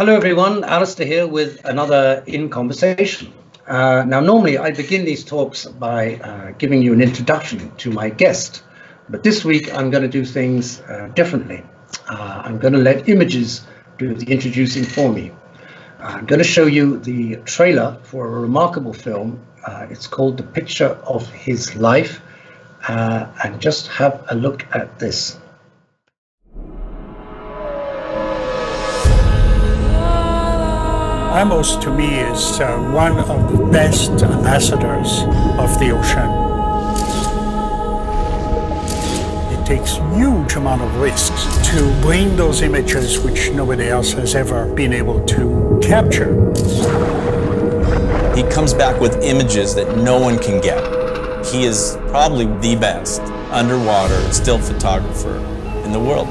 Hello everyone, Alastair here with another In Conversation. Now normally I begin these talks by giving you an introduction to my guest, but this week I'm going to do things differently. I'm going to let images do the introducing for me. I'm going to show you the trailer for a remarkable film. It's called The Picture of His Life, and just have a look at this. Amos, to me, is one of the best ambassadors of the ocean. It takes huge amount of risks to bring those images which nobody else has ever been able to capture. He comes back with images that no one can get. He is probably the best underwater still photographer in the world.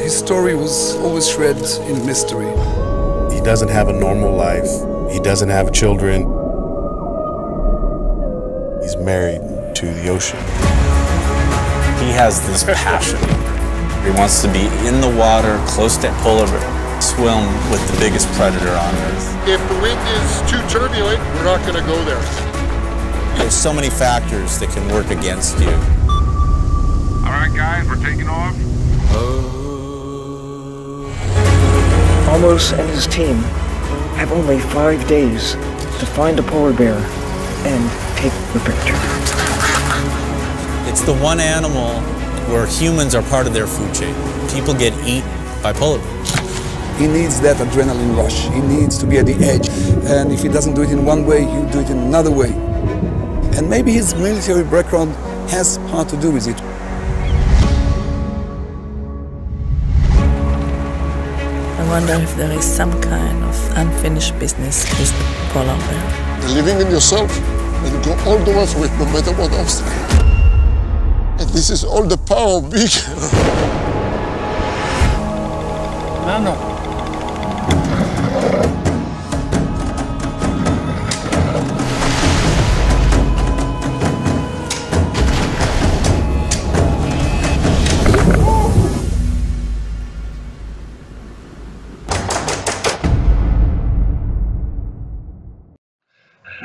His story was always read in mystery. He doesn't have a normal life. He doesn't have children. He's married to the ocean. He has this passion. He wants to be in the water, close to polar bear, swim with the biggest predator on Earth. If the wind is too turbulent, we're not going to go there. There's so many factors that can work against you. All right, guys, we're taking off. Amos and his team have only 5 days to find a polar bear and take the picture. It's the one animal where humans are part of their food chain. People get eaten by polar bears. He needs that adrenaline rush. He needs to be at the edge. And if he doesn't do it in one way, he'll do it in another way. And maybe his military background has part to do with it. I wonder if there is some kind of unfinished business with the polar bear. Believing in yourself and go all the way for it, no matter what obstacle. And this is all the power of big. No.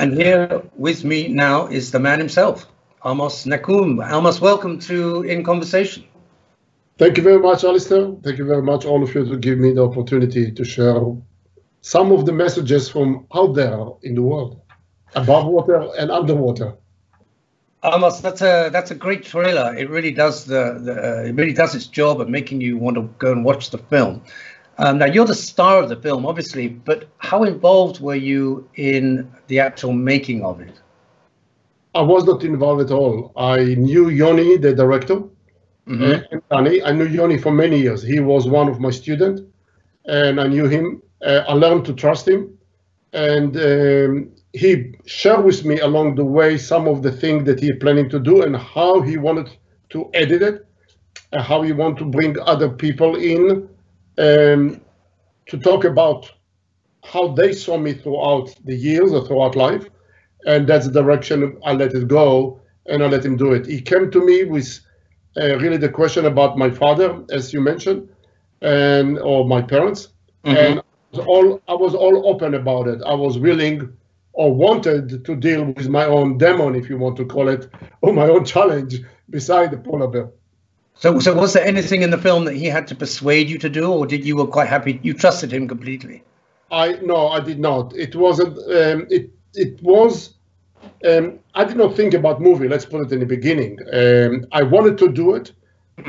And here with me now is the man himself, Amos Nachoum. Amos, welcome to In Conversation. Thank you very much, Alastair. Thank you very much, all of you, to give me the opportunity to share some of the messages from out there in the world, above water and underwater. Amos, that's a great trailer. It really does it really does its job of making you want to go and watch the film. Now, you're the star of the film, obviously, but how involved were you in the actual making of it? I was not involved at all. I knew Yoni, the director. I knew Yoni for many years. He was one of my students, and I knew him. I learned to trust him, and he shared with me along the way some of the things that he planning to do and how he wanted to edit it, and how he wanted to bring other people in to talk about how they saw me throughout the years or throughout life. And that's the direction I let it go, and I let him do it. He came to me with really the question about my father, as you mentioned, or my parents. And I was all open about it. I was willing or wanted to deal with my own demon, if you want to call it, or my own challenge beside the polar bear. So was there anything in the film that he had to persuade you to do, or did you were quite happy, you trusted him completely? No, I did not. It wasn't, it was, I did not think about movie, let's put it in the beginning. I wanted to do it.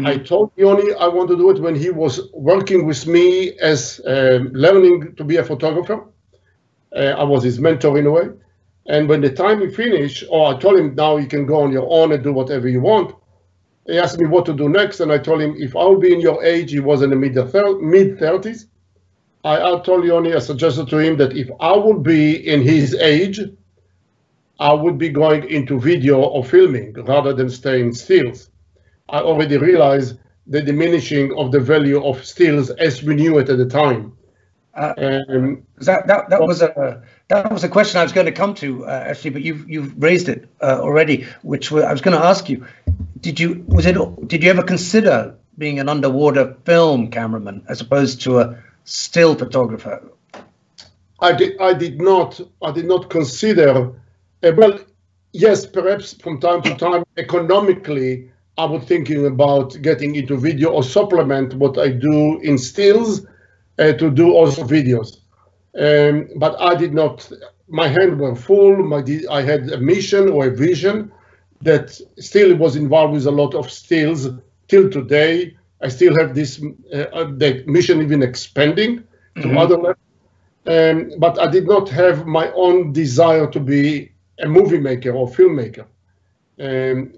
I told Yoni I wanted to do it when he was working with me as learning to be a photographer. I was his mentor in a way. And when the time he finished, or I told him, now you can go on your own and do whatever you want. He asked me what to do next, and I told him, if I'll be in your age, he was in the mid-30s. I told Yoni, I suggested to him that if I would be in his age, I would be going into video or filming rather than staying stills. I already realized the diminishing of the value of stills as we knew it at the time. That was a question I was going to come to actually, but you've raised it already, which I was going to ask you. Did you ever consider being an underwater film cameraman as opposed to a still photographer? I did not consider. Well, yes, perhaps from time to time, economically, I was thinking about getting into video or supplement what I do in stills to do also videos. But I did not. My hands were full. I had a mission or a vision that still was involved with a lot of stills till today. I still have this the mission even expanding to other levels. But I did not have my own desire to be a movie maker or filmmaker.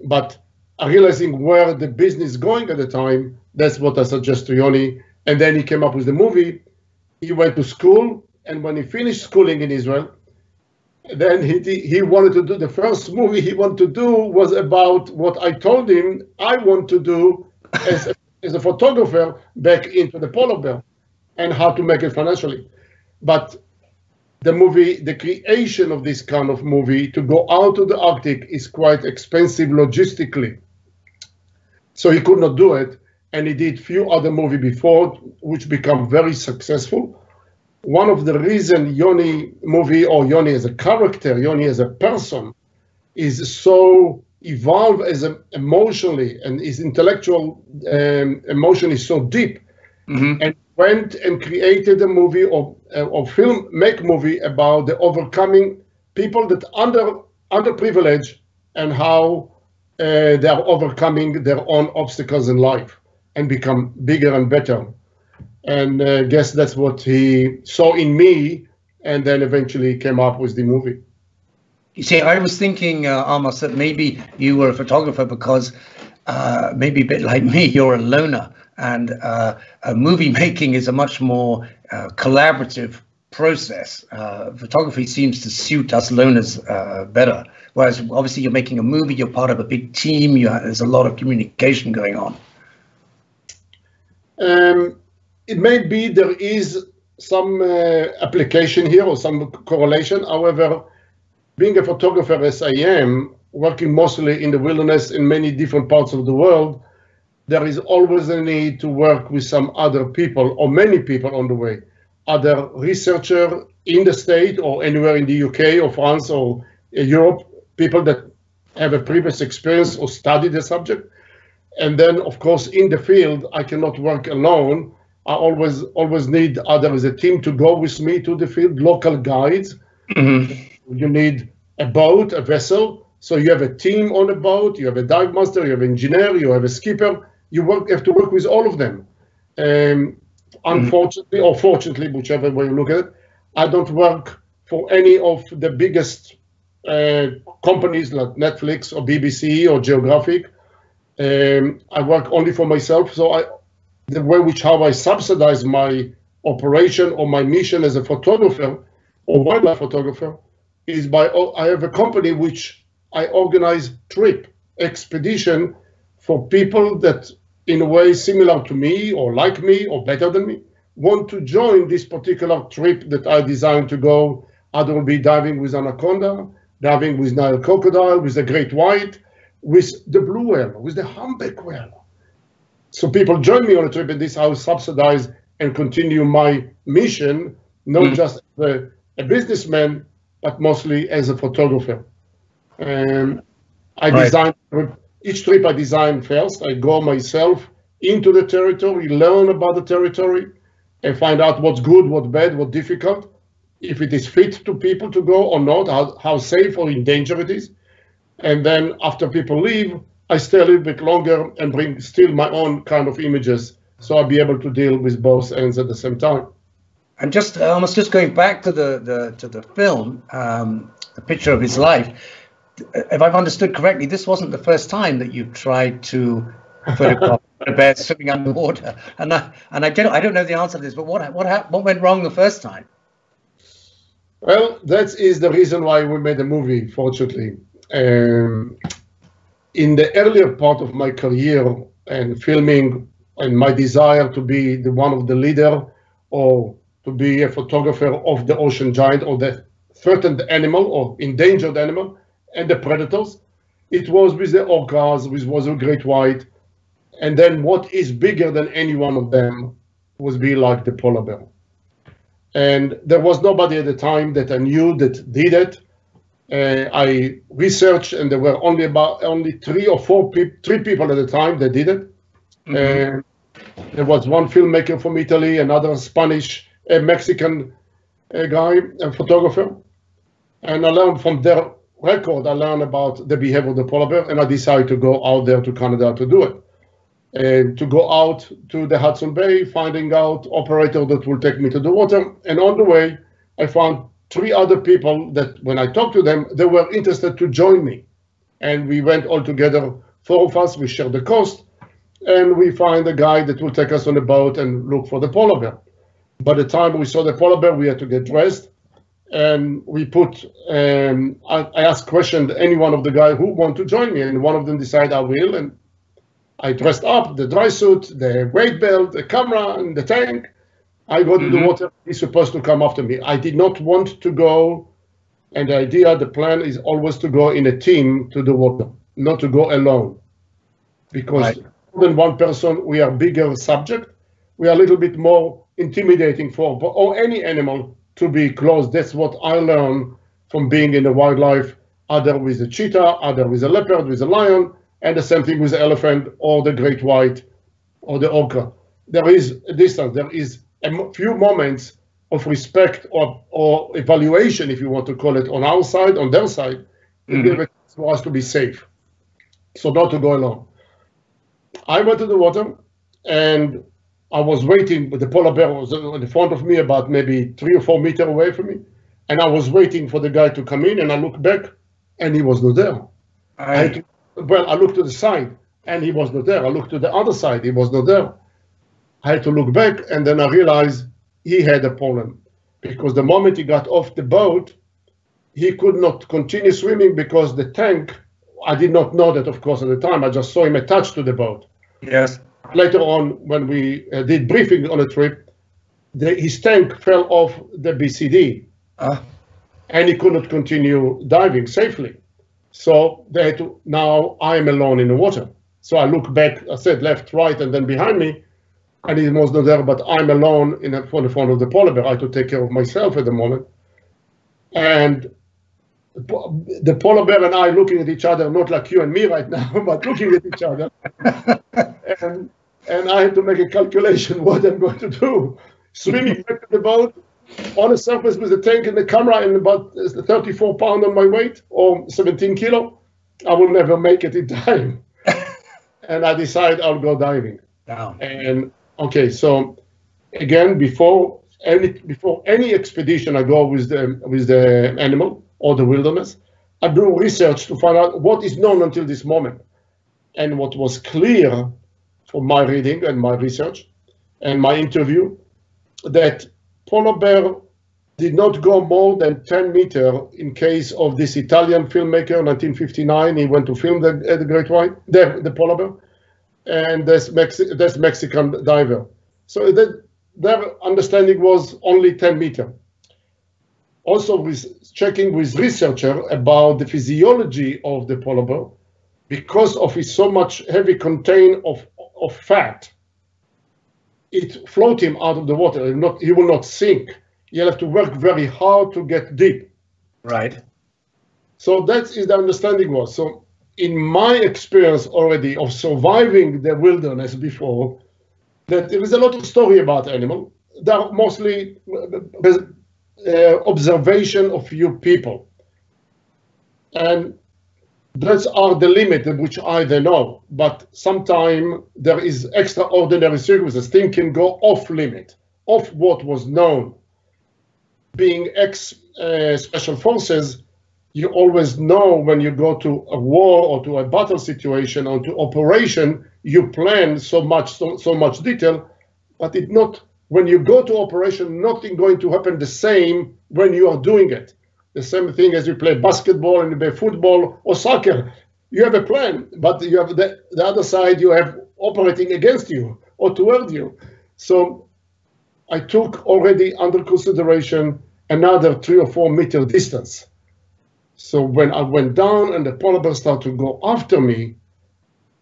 But realizing where the business is going at the time, that's what I suggest to Yoni. And then he came up with the movie. He went to school, and when he finished schooling in Israel, then he wanted to do the first movie he wanted to do was about what I told him I want to do as a photographer back into the polar bear and how to make it financially. But the movie, the creation of this kind of movie to go out to the Arctic is quite expensive logistically. So he could not do it. And he did few other movies before, which become very successful. One of the reasons Yoni movie, or Yoni as a character, Yoni as a person, is so evolved as emotionally, and his intellectual emotion is so deep, and went and created a movie or make movie about the overcoming people that underprivileged and how they are overcoming their own obstacles in life and become bigger and better. And I guess that's what he saw in me, and then eventually came up with the movie. You see, I was thinking, Amos, that maybe you were a photographer because maybe a bit like me, you're a loner, and movie making is a much more collaborative process. Photography seems to suit us loners better, whereas obviously you're making a movie, you're part of a big team, there's a lot of communication going on. It may be there is some application here or some correlation. However, being a photographer as I am, working mostly in the wilderness in many different parts of the world, there is always a need to work with some other people or many people on the way. Other researchers in the state or anywhere in the UK or France or Europe, people that have a previous experience or study the subject. And then, of course, in the field, I cannot work alone. I always need others, a team to go with me to the field, local guides. You need a boat, a vessel. So you have a team on a boat, you have a dive master, you have an engineer, you have a skipper. You have to work with all of them. Unfortunately, or fortunately, whichever way you look at it, I don't work for any of the biggest companies like Netflix or BBC or Geographic. I work only for myself. So the way how I subsidize my operation or my mission as a photographer or wildlife photographer is by I have a company which I organize expedition for people that in a way similar to me or like me or better than me want to join this particular trip that I designed to go. Either will be diving with anaconda, diving with Nile crocodile, with the great white, with the blue whale, with the humpback whale. So people join me on a trip, and this I subsidize and continue my mission, not just as a businessman, but mostly as a photographer. I design each trip I design first. I go myself into the territory, learn about the territory, and find out what's good, what's bad, what's difficult, if it is fit to people to go or not, how safe or in danger it is. And then after people leave, I stay a little bit longer and bring still my own kind of images, so I'll be able to deal with both ends at the same time. And just almost just going back to the film, the picture of his life. If I've understood correctly, this wasn't the first time that you've tried to photograph a bear swimming underwater. And I don't know the answer to this, but what went wrong the first time? Well, that is the reason why we made a movie. Fortunately, in the earlier part of my career and filming, and my desire to be one of the leader or to be a photographer of the ocean giant or the threatened animal or endangered animal and the predators, it was with the orcas, was a great white, and then what is bigger than any one of them was be like the polar bear. And there was nobody at the time that I knew that did it. I researched, and there were only three people at the time that did it. And there was one filmmaker from Italy, another Spanish, a Mexican guy, a photographer. And I learned from their record, I learned about the behavior of the polar bear, and I decided to go out there to Canada to do it. And to go out to the Hudson Bay, finding out operator that will take me to the water. And on the way, I found 3 other people that when I talked to them, they were interested to join me. And we went all together, 4 of us, we shared the cost, and we find a guy that will take us on a boat and look for the polar bear. By the time we saw the polar bear, we had to get dressed. And we put, I asked questions, any one of the guys who want to join me, and one of them decided I will. And I dressed up, the dry suit, the weight belt, the camera, and the tank. I go to the water, he's supposed to come after me. I did not want to go, and the plan is always to go in a team to the water, not to go alone. Because more than one person, we are bigger subject. We are a little bit more intimidating or any animal to be close. That's what I learned from being in the wildlife, either with a cheetah, either with a leopard, with a lion, and the same thing with the elephant or the great white or the orca. There is a distance. There is a few moments of respect or evaluation, if you want to call it, on our side, on their side, for us to be safe. So not to go alone. I went to the water, and I was waiting, but the polar bear was in front of me, about maybe 3 or 4 meters away from me. And I was waiting for the guy to come in, and I looked back, and he was not there. I looked to the side, and he was not there. I looked to the other side, he was not there. I had to look back, and then I realized he had a problem. Because the moment he got off the boat, he could not continue swimming because the tank, I did not know that, of course, at the time. I just saw him attached to the boat. Yes. Later on, when we did briefing on a trip, his tank fell off the BCD, and he could not continue diving safely. So they had to, now I'm alone in the water. So I look back, I said left, right, and then behind me, and he was not there, but I'm alone in the front of the polar bear. I had to take care of myself at the moment. And the polar bear and I looking at each other, not like you and me right now, but looking at each other. And I had to make a calculation what I'm going to do. Swimming back to the boat, on the surface with the tank and the camera and about 34 pounds on my weight, or 17 kilo, I will never make it in time. And I decided I'll go diving. Wow. And okay, so again, before any expedition I go with the animal or the wilderness, I do research to find out what is known until this moment. And what was clear from my reading and my research and my interview, that polar bear did not go more than 10 meters in case of this Italian filmmaker, 1959. He went to film the great white, the polar bear, and this Mexican diver. So their understanding was only 10 meters. Also, with checking with researcher about the physiology of the polar bear, because of his so much heavy content of fat, it float him out of the water. He will not sink. You'll have to work very hard to get deep. Right. So that is the understanding was. So in my experience already of surviving the wilderness before, that there is a lot of story about animal. There are mostly observation of few people. And those are the limit which I don't know, but sometimes there is extraordinary circumstances. Things can go off limit, off what was known. Being ex-special forces, you always know when you go to a war or to a battle situation or to operation, you plan so much detail, but it not when you go to operation, nothing going to happen the same when you are doing it. The same thing as you play basketball and you play football or soccer. You have a plan, but you have the other side you have operating against you or toward you. So I took already under consideration another 3 or 4 meter distance. So when I went down and the polar bear started to go after me,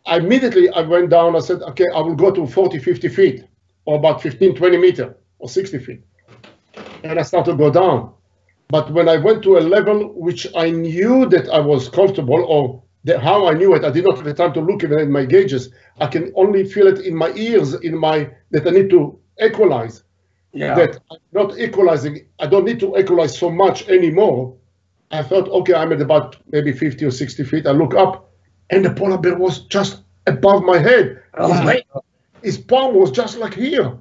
immediately I went down, I said, okay, I will go to 40, 50 feet or about 15, 20 meters or 60 feet. and I started to go down. But when I went to a level which I knew that I was comfortable, or how I knew it, I did not have the time to look even at my gauges. I can only feel it in my ears, that I need to equalize. Yeah. That I'm not equalizing. I don't need to equalize so much anymore. I thought, okay, I'm at about maybe 50 or 60 feet. I look up, and the polar bear was just above my head. His palm was just like here.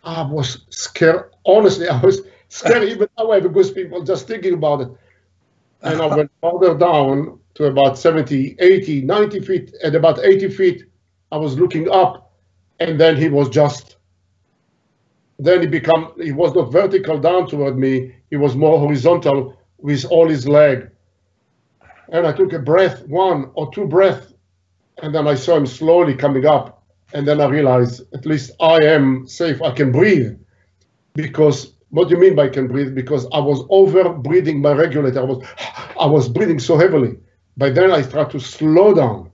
I was scared. Honestly, I was scared. Even now I have goosebumps just thinking about it. And I went further down to about 70, 80, 90 feet. At about 80 feet, I was looking up, and then he was just, he was not vertical down toward me. He was more horizontal with all his leg. And I took a breath, 1 or 2 breaths, and then I saw him slowly coming up. And then I realized, at least I am safe, I can breathe. Because, what do you mean by I can breathe? Because I was over-breathing my regulator. I was breathing so heavily. By then I started to slow down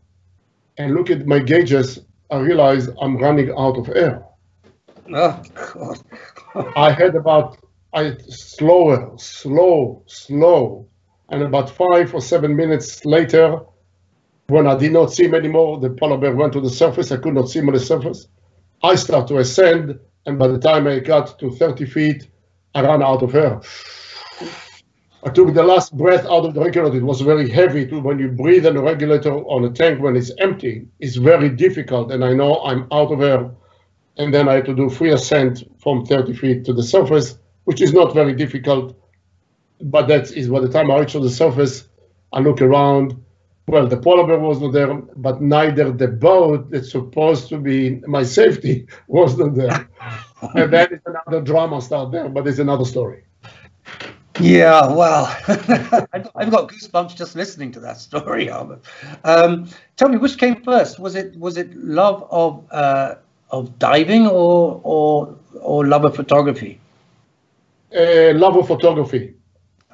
and look at my gauges. I realized I'm running out of air. Oh, God. I had slow. And about 5 or 7 minutes later, when I did not see him anymore, the polar bear went to the surface. I could not see him on the surface. I started to ascend, and by the time I got to 30 feet, I ran out of air. I took the last breath out of the regulator. It was very heavy too. When you breathe in a regulator on a tank when it's empty, it's very difficult, and I know I'm out of air. And then I had to do free ascent from 30 feet to the surface, which is not very difficult. But that is by the time I reached the surface, I look around. Well, the polar bear was not there, but neither the boat that's supposed to be my safety was not there. And that is another drama start there, but it's another story. Yeah, well, I've got goosebumps just listening to that story, Albert. Tell me, which came first? Was it love of diving or love of photography? Love of photography.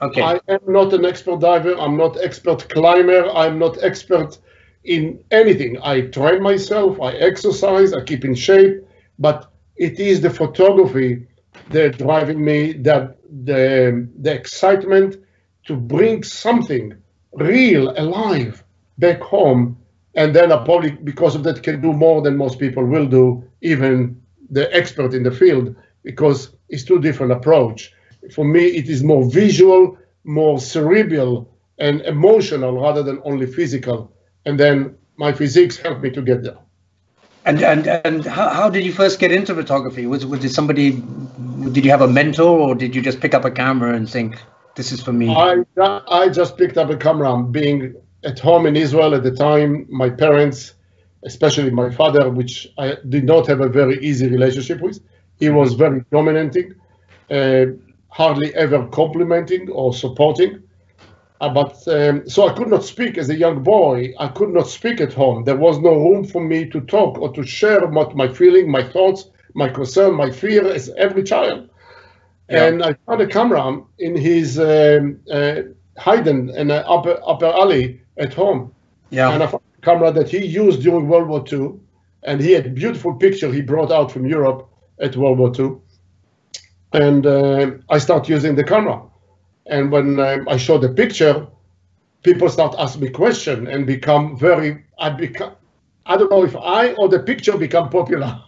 Okay. I am not an expert diver. I'm not expert climber. I'm not expert in anything. I train myself. I exercise. I keep in shape. But it is the photography that driving me, that the excitement to bring something real, alive, back home. And then I probably, because of that, can do more than most people will do, even the expert in the field, because it's two different approach. For me, it is more visual, more cerebral and emotional rather than only physical. And then my physiques helped me to get there. And how did you first get into photography? Did you have a mentor, or did you just pick up a camera and think, this is for me? I just picked up a camera. Being at home in Israel at the time, my parents, especially my father, which I did not have a very easy relationship with, he was very dominating. Hardly ever complimenting or supporting. So I could not speak as a young boy. I could not speak at home. There was no room for me to talk or to share what my feeling, my thoughts, my concern, my fear as every child. Yeah. And I found a camera in his hidden in an upper alley at home. Yeah. And I found a camera that he used during World War II. And he had a beautiful picture he brought out from Europe at World War II. And I start using the camera. And when I show the picture, people start asking me questions and become very, I don't know if I or the picture become popular.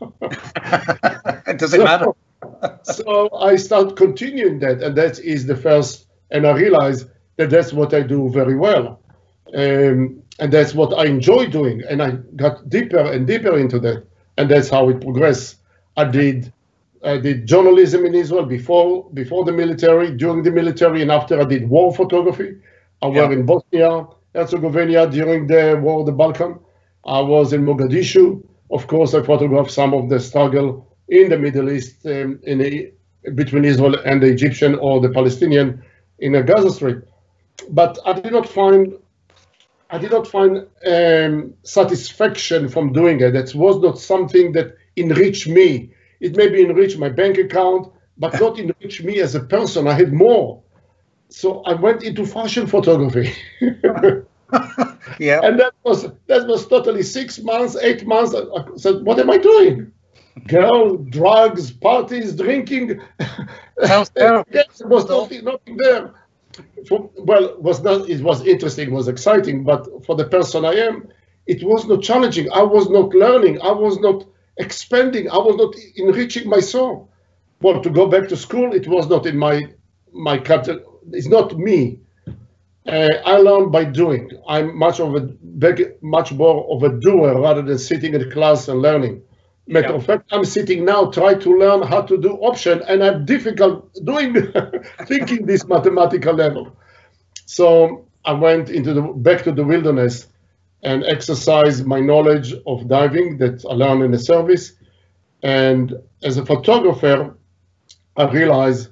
It doesn't matter. So I start continuing that, and that is the first, and I realize that that's what I do very well. And that's what I enjoy doing. And I got deeper and deeper into that. And that's how it progressed. I did journalism in Israel before the military, during the military, and after I did war photography. I was in Bosnia, Herzegovina during the war, the Balkan. I was in Mogadishu. Of course, I photographed some of the struggle in the Middle East between Israel and the Egyptian or the Palestinian in the Gaza Strip. But I did not find satisfaction from doing it. That was not something that enriched me. It maybe enriched my bank account, but not enrich me as a person. I had more. So I went into fashion photography. Yeah. And that was totally 6 months, 8 months. I said, what am I doing? Girl, drugs, parties, drinking. Sounds terrible. Yes, there was nothing there. It was interesting, it was exciting, but for the person I am, it was not challenging. I was not learning. I was not expanding. I was not enriching my soul. Well, to go back to school, it was not in my category. It's not me. I learn by doing. I'm much more of a doer rather than sitting in the class and learning. Matter of fact, I'm sitting now, try to learn how to do option, and I'm difficult doing thinking this mathematical level. So I went back to the wilderness and exercised my knowledge of diving that I learned in the service. And as a photographer, I realized,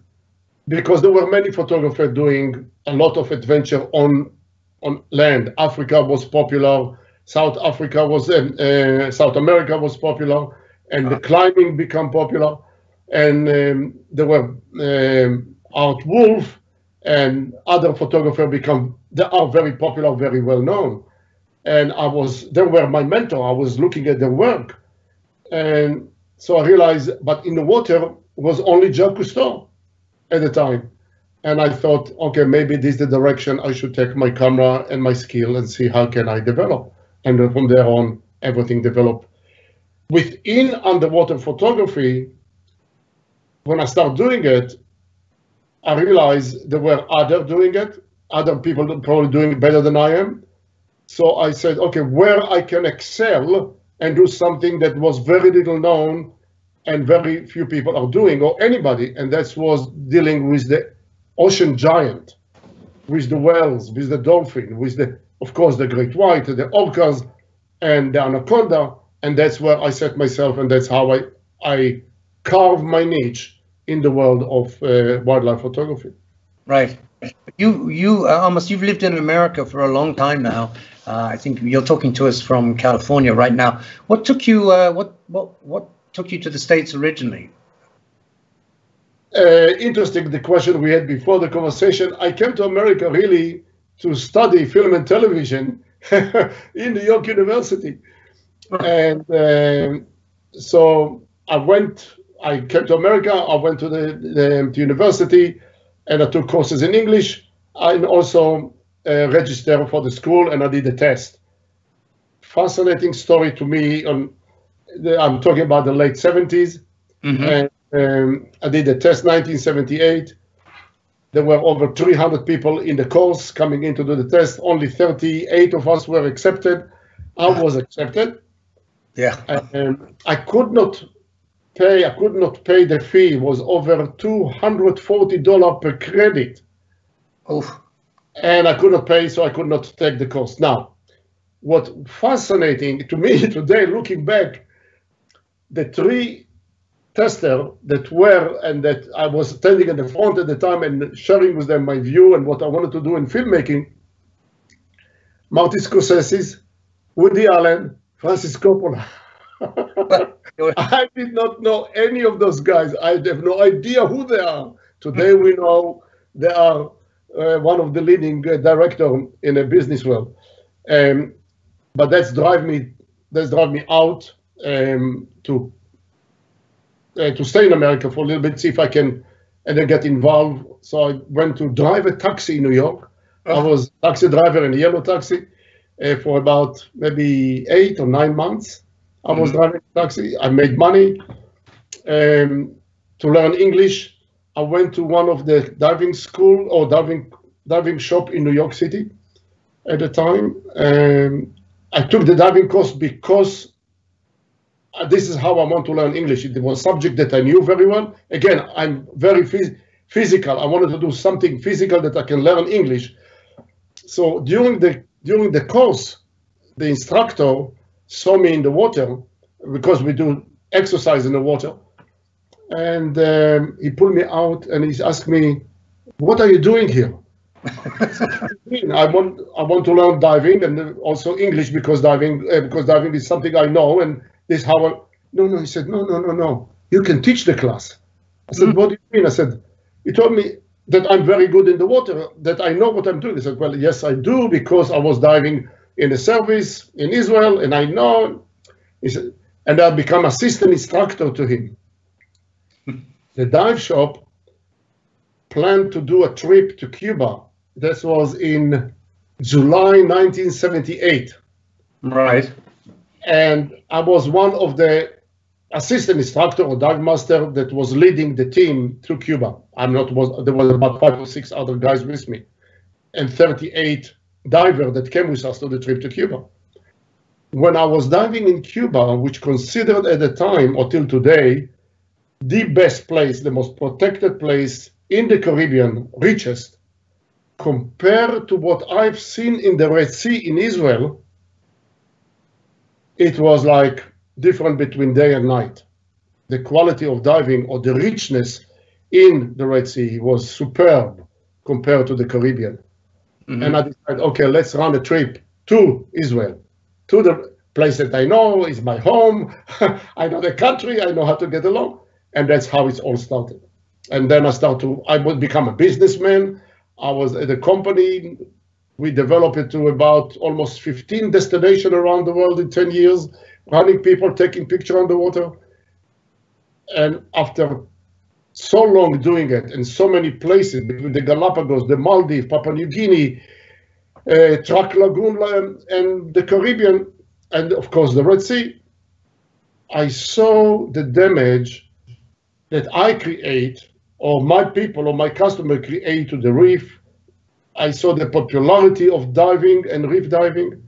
because there were many photographers doing a lot of adventure on land. Africa was popular, South America was popular, and the climbing became popular. And there were Art Wolf and other photographers they are very popular, very well known. And they were my mentor. I was looking at their work. And so I realized, but in the water was only Jacques Cousteau at the time. And I thought, okay, maybe this is the direction I should take my camera and my skill and see how can I develop. And then from there on, everything developed. Within underwater photography, when I started doing it, I realized there were others doing it, other people probably doing it better than I am. So I said, okay, where I can excel and do something that was very little known and very few people are doing, or anybody, and that was dealing with the ocean giant, with the whales, with the dolphin, with of course, the great white, the orcas, and the anaconda, and that's where I set myself, and that's how I carved my niche in the world of wildlife photography. Right. Amos, you've lived in America for a long time now. I think you're talking to us from California right now. What took you? What took you to the States originally? Interesting, the question we had before the conversation. I came to America really to study film and television in New York University, and so I came to America. I went to the university, and I took courses in English, and also registered for the school, and I did a test. Fascinating story to me. I'm talking about the late 70s, and I did the test 1978. There were over 300 people in the course coming in to do the test. Only 38 of us were accepted. I was accepted. Yeah. I could not pay. I could not pay the fee. It was over $240 per credit. Oh. And I could not pay, so I could not take the course. Now, what's fascinating to me today, looking back, the three testers that I was standing at the front at the time and sharing with them my view and what I wanted to do in filmmaking, Martin Scorsese, Woody Allen, Francis Coppola. I did not know any of those guys. I have no idea who they are. Today we know they are one of the leading directors in a business world. But that's drive me out to stay in America for a little bit, see if I can, and then get involved. So I went to drive a taxi in New York. I was a taxi driver in a yellow taxi for about maybe 8 or 9 months. I was driving a taxi. I made money to learn English. I went to one of the diving school or diving shop in New York City at the time. I took the diving course because this is how I want to learn English. It was a subject that I knew very well. Again, I'm very physical. I wanted to do something physical that I can learn English. So during the course, the instructor saw me in the water because we do exercise in the water. And he pulled me out and he asked me, "What are you doing here?" I want to learn diving and also English because diving is something I know, and this is how no. He said, no. You can teach the class. I said, "What do you mean?" I said, "You told me that I'm very good in the water, that I know what I'm doing." He said, "Well, yes, I do, because I was diving in the service in Israel, and I know." He said, and I become assistant instructor to him. The dive shop planned to do a trip to Cuba. This was in July 1978. Right. And I was one of the assistant instructor or dive master that was leading the team to Cuba. There was about 5 or 6 other guys with me, and 38 divers that came with us to the trip to Cuba. When I was diving in Cuba, which considered at the time or till today, the best place, the most protected place in the Caribbean, richest, compared to what I've seen in the Red Sea in Israel, it was like different between day and night. The quality of diving or the richness in the Red Sea was superb compared to the Caribbean. Mm-hmm. And I decided, okay, let's run a trip to Israel, to the place that I know is my home. I know the country, I know how to get along. And that's how it all started. And then I would become a businessman. I was at a company. We developed it to about almost 15 destinations around the world in 10 years, running people, taking pictures underwater. And after so long doing it in so many places, between the Galapagos, the Maldives, Papua New Guinea, Track Lagoon, and the Caribbean, and of course the Red Sea, I saw the damage that I create, or my people or my customer create to the reef. I saw the popularity of diving and reef diving.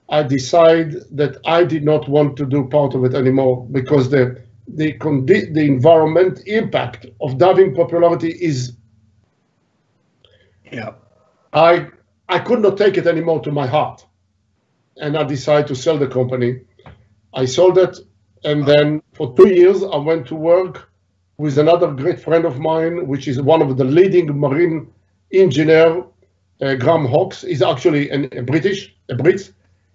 I decided that I did not want to do part of it anymore, because the environment impact of diving popularity is, I could not take it anymore to my heart. And I decided to sell the company. I sold it, and then for 2 years I went to work with another great friend of mine, which is one of the leading marine engineer, Graham Hawkes. He's actually a Brit.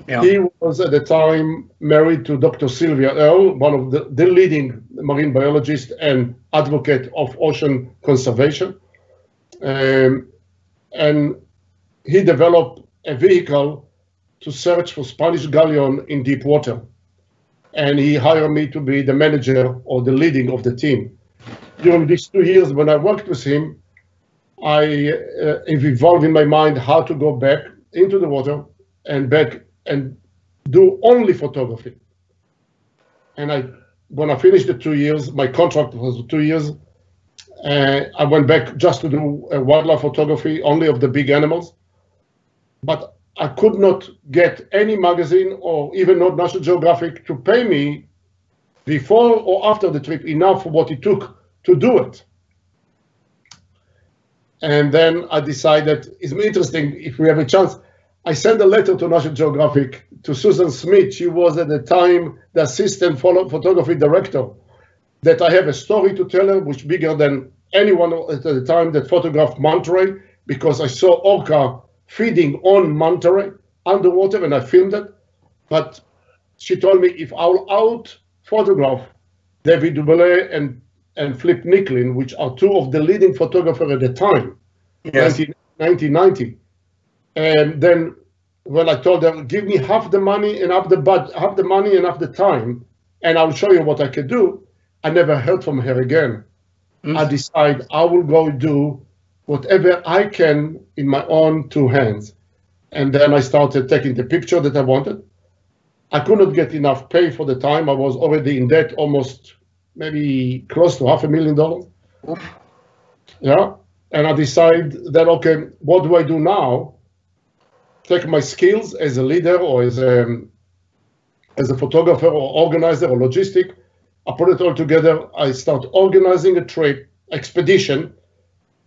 Yeah. He was at the time married to Dr. Sylvia Earle, one of the leading marine biologists and advocate of ocean conservation. And he developed a vehicle to search for Spanish galleon in deep water. And he hired me to be the manager or the leading of the team. During these 2 years when I worked with him, I evolved in my mind how to go back into the water and back and do only photography. And when I finished the 2 years, my contract was 2 years, I went back just to do wildlife photography, only of the big animals. But I could not get any magazine or even not National Geographic to pay me before or after the trip enough for what it took to do it. And then I decided, it's interesting, if we have a chance, I sent a letter to National Geographic to Susan Smith. She was at the time the assistant photography director, that I have a story to tell her, which bigger than anyone at the time that photographed manta ray, because I saw orca feeding on manta ray underwater and I filmed it. But she told me if I'll out photograph David Dubélé and Flip Nicklin, which are two of the leading photographers at the time, yes. 1990. And then when I told her, give me half the money and half the money and half the time, and I'll show you what I can do, I never heard from her again. I decided I will go do whatever I can in my own 2 hands. And then I started taking the picture that I wanted. I could not get enough pay for the time. I was already in debt, almost maybe close to $500,000. Yeah. And I decided that, okay, what do I do now? Take my skills as a leader or as a photographer or organizer or logistic. I put it all together. I start organizing a trip, expedition,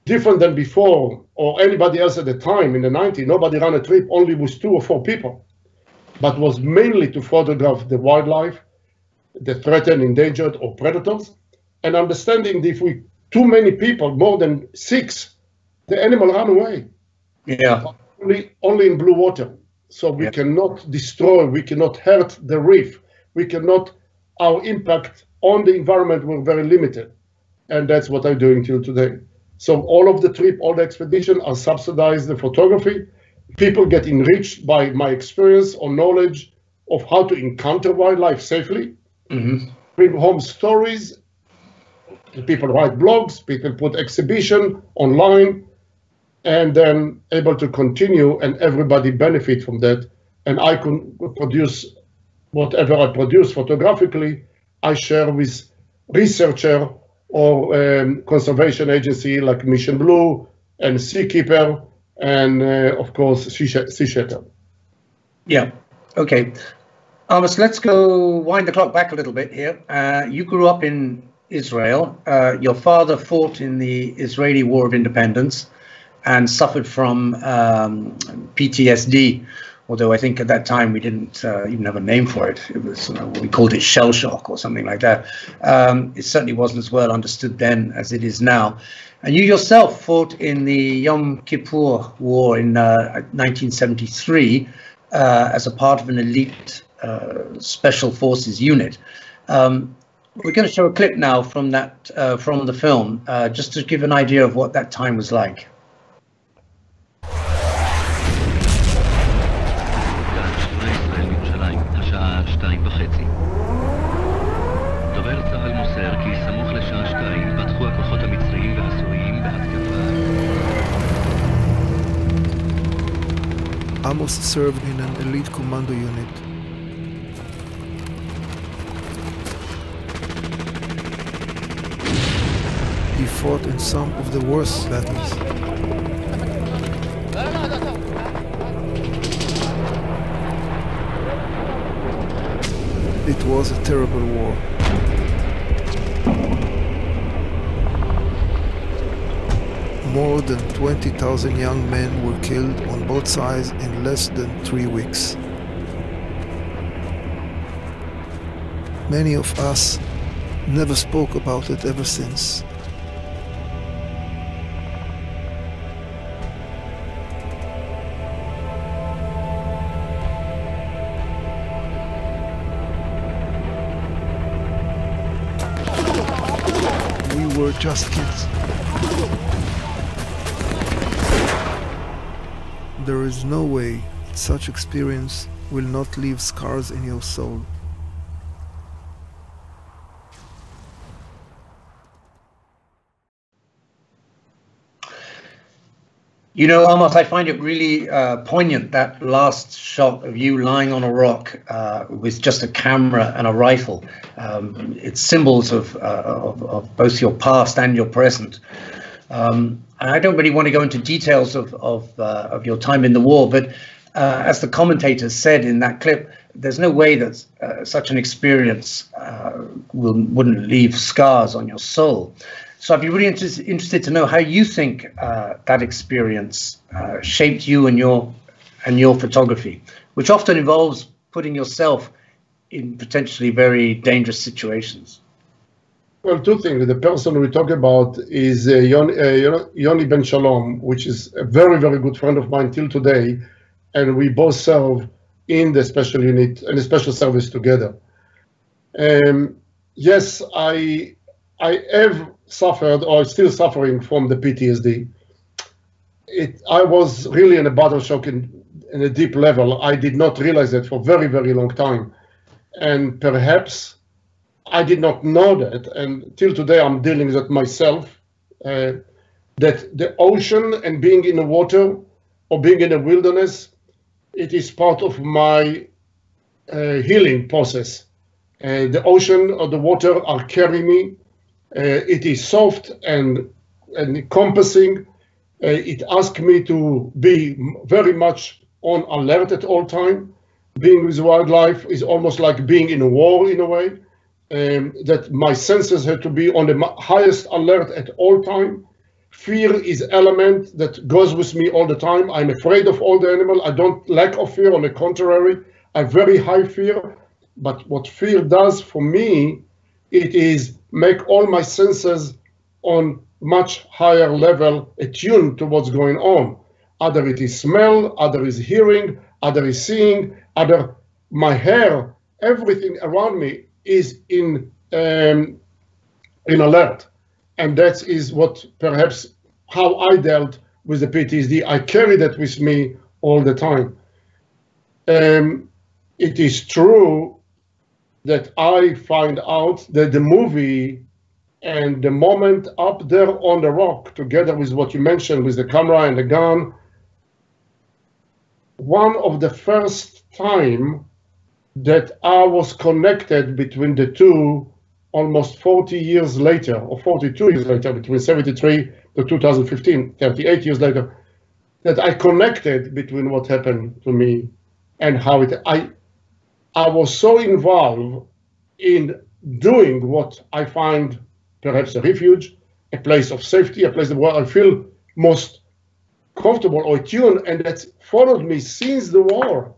different than before or anybody else at the time in the 90s. Nobody ran a trip only with 2 or 4 people, but was mainly to photograph the wildlife, the threatened, endangered, or predators, and understanding that if we too many people, more than 6, the animal run away. Yeah. Only in blue water. So we cannot destroy, we cannot hurt the reef. We cannot, our impact on the environment were very limited. And that's what I'm doing till today. So all of the trip, all the expedition are subsidized the photography. People get enriched by my experience or knowledge of how to encounter wildlife safely bring home stories. People write blogs, people put exhibition online, and then able to continue, and everybody benefit from that. And I can produce whatever I produce photographically, I share with researcher or conservation agency like Mission Blue and Seakeeper and of course Sea Shepherd. Yeah, okay. Amos, let's go wind the clock back a little bit here. You grew up in Israel. Your father fought in the Israeli War of Independence and suffered from PTSD, although I think at that time we didn't even have a name for it. It was, we called it shell shock or something like that. It certainly wasn't as well understood then as it is now. And you yourself fought in the Yom Kippur War in 1973 as a part of an elite special forces unit. We're going to show a clip now from that from the film, just to give an idea of what that time was like. Amos served in an elite commando unit. He fought in some of the worst battles. It was a terrible war. More than 20,000 young men were killed on both sides in less than 3 weeks. Many of us never spoke about it ever since. We were just kids. There is no way such experience will not leave scars in your soul. You know, Amos, I find it really poignant, that last shot of you lying on a rock with just a camera and a rifle. It's symbols of both your past and your present. I don't really want to go into details of your time in the war, but as the commentators said in that clip, there's no way that such an experience wouldn't leave scars on your soul. So I'd be really interested to know how you think that experience shaped you and your photography, which often involves putting yourself in potentially very dangerous situations. Well, two things. The person we talk about is Yoni Ben Shalom, which is a very, very good friend of mine till today, and we both serve in the special unit and the special service together. Yes, I have suffered, or still suffering from the PTSD. I was really in a battle shock in a deep level. I did not realize that for a very, very long time, and perhaps I did not know that, and till today I'm dealing with it myself, that the ocean and being in the water or being in the wilderness, it is part of my healing process. The ocean or the water are carrying me. It is soft and encompassing. It asks me to be very much on alert at all time. Being with wildlife is almost like being in a war in a way. That my senses have to be on the highest alert at all time. Fear is element that goes with me all the time. I'm afraid of all the animals. I don't lack of fear. On the contrary, I have very high fear. But what fear does for me, it is make all my senses on much higher level attuned to what's going on. Either it is smell, either is hearing, either is seeing, either my hair, everything around me is in alert, and that is what perhaps how I dealt with the PTSD. I carry that with me all the time. It is true that I find out that the movie and the moment up there on the rock, together with what you mentioned, with the camera and the gun, one of the first time that I was connected between the two almost 40 years later, or 42 years later, between 73 to 2015, 38 years later, that I connected between what happened to me and how it, I was so involved in doing what I find perhaps a refuge, a place of safety, a place where I feel most comfortable or attuned, and that's followed me since the war.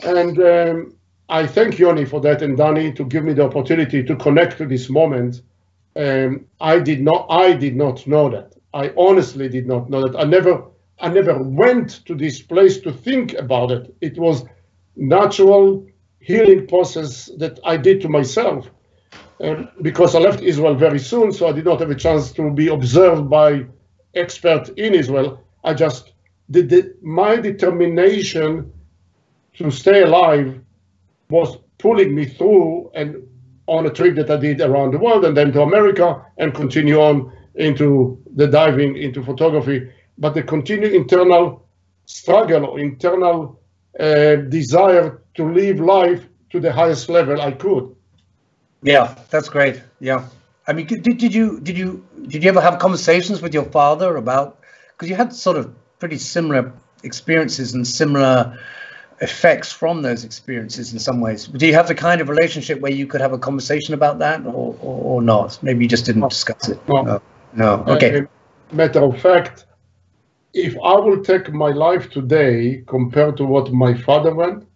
And I thank Yoni for that, and Danny to give me the opportunity to connect to this moment. I did not know that. I honestly did not know that. I never went to this place to think about it. It was natural healing process that I did to myself. Because I left Israel very soon, so I did not have a chance to be observed by experts in Israel. I just did my determination to stay alive was pulling me through and on a trip that I did around the world and then to America and continue on into the diving, into photography. But the continued internal struggle or internal desire to live life to the highest level I could. Yeah, that's great. Yeah, I mean, did you ever have conversations with your father about, because you had sort of pretty similar experiences and similar effects from those experiences in some ways. Do you have the kind of relationship where you could have a conversation about that, or not? Maybe you just didn't discuss it. No. Okay. Matter of fact, if I will take my life today compared to what my father went,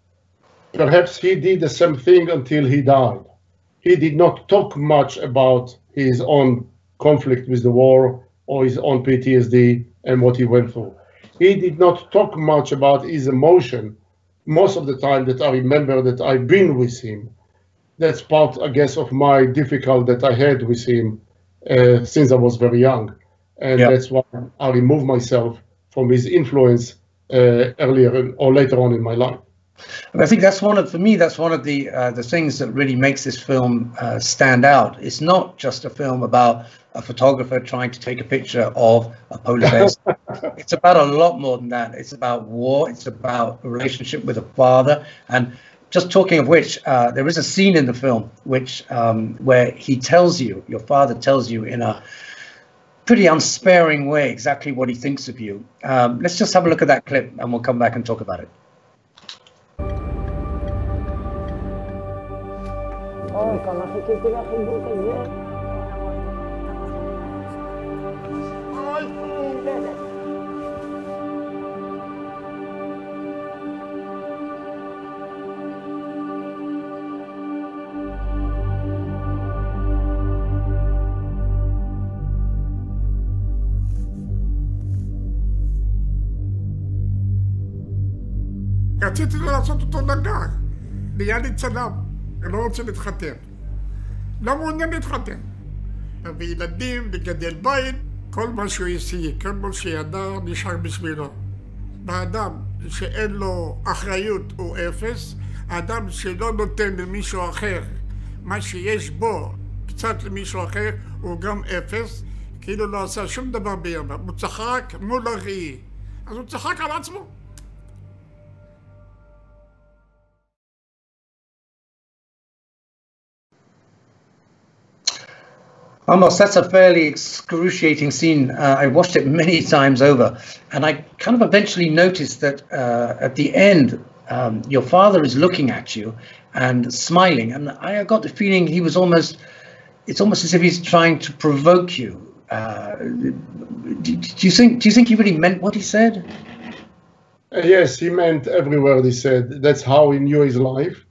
perhaps he did the same thing until he died. He did not talk much about his own conflict with the war or his own PTSD and what he went through. He did not talk much about his emotion. Most of the time that I remember that I've been with him, that's part, I guess, of my difficulty that I had with him since I was very young. And that's why I removed myself from his influence earlier or later on in my life. And I think that's one of the things that really makes this film stand out. It's not just a film about a photographer trying to take a picture of a polar bear. It's about a lot more than that. It's about war. It's about a relationship with a father. And just talking of which, there is a scene in the film which where he tells you, your father tells you in a pretty unsparing way exactly what he thinks of you. Let's just have a look at that clip and we'll come back and talk about it. רציתי לעשות אותו נגר, ליד צלם, לא רוצה להתחתן. לא מעוניין להתחתן. וילדים, לגדל בית, כל מה שהוא השיג, כל מה שידע נשאר בשבילו. האדם שאין לו אחריות הוא אפס, האדם שלא נותן למישהו אחר, מה שיש בו קצת למישהו אחר, הוא גם אפס, כאילו לא עשה שום דבר ביום. הוא צחק מול הראי, אז הוא צחק על עצמו. Amos, that's a fairly excruciating scene. I watched it many times over, and I kind of eventually noticed that at the end, your father is looking at you and smiling, and I got the feeling he was it's almost as if he's trying to provoke you. Do you think he really meant what he said? Yes, he meant every word he said. That's how he knew his life.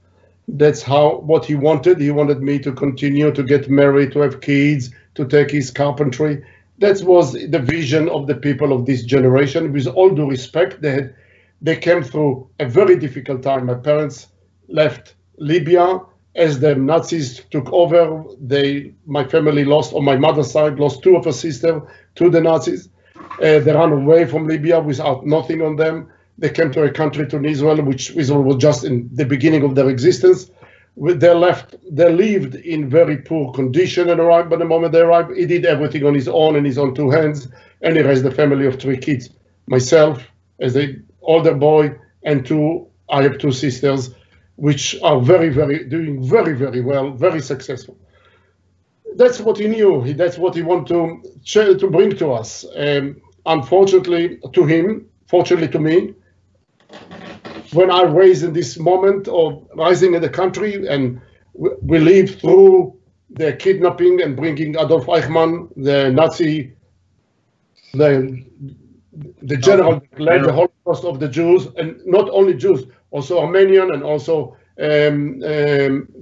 That's what he wanted. He wanted me to continue to get married, to have kids, to take his carpentry. That was the vision of the people of this generation. With all due respect, they came through a very difficult time. My parents left Libya as the Nazis took over. My family lost, on my mother's side, lost two of her sisters to the Nazis. They ran away from Libya without nothing on them. They came to a country, to Israel, which Israel was just in the beginning of their existence. They lived in very poor condition and arrived. But the moment they arrived, he did everything on his own and his own 2 hands, and he raised a family of 3 kids. Myself, as the older boy, and I have 2 sisters, which are doing very, very well, very successful. That's what he knew. That's what he wanted to bring to us. Unfortunately to him, fortunately to me, when I raised in this moment of rising in the country, and we lived through the kidnapping and bringing Adolf Eichmann, the Nazi, the general that led the Holocaust of the Jews, and not only Jews, also Armenian, and also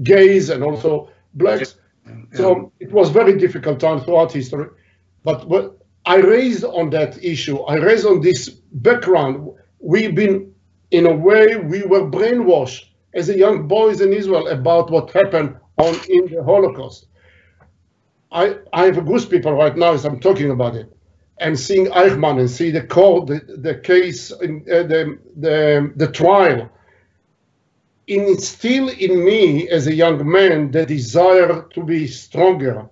gays, and also blacks. So it was very difficult time throughout history. But what I raised on that issue, I raised on this background, we've been, in a way, we were brainwashed as a young boys in Israel about what happened in the Holocaust. I have a goosebumps right now as I'm talking about it, and seeing Eichmann and see the court, the case, the trial. Instill in me as a young man the desire to be stronger,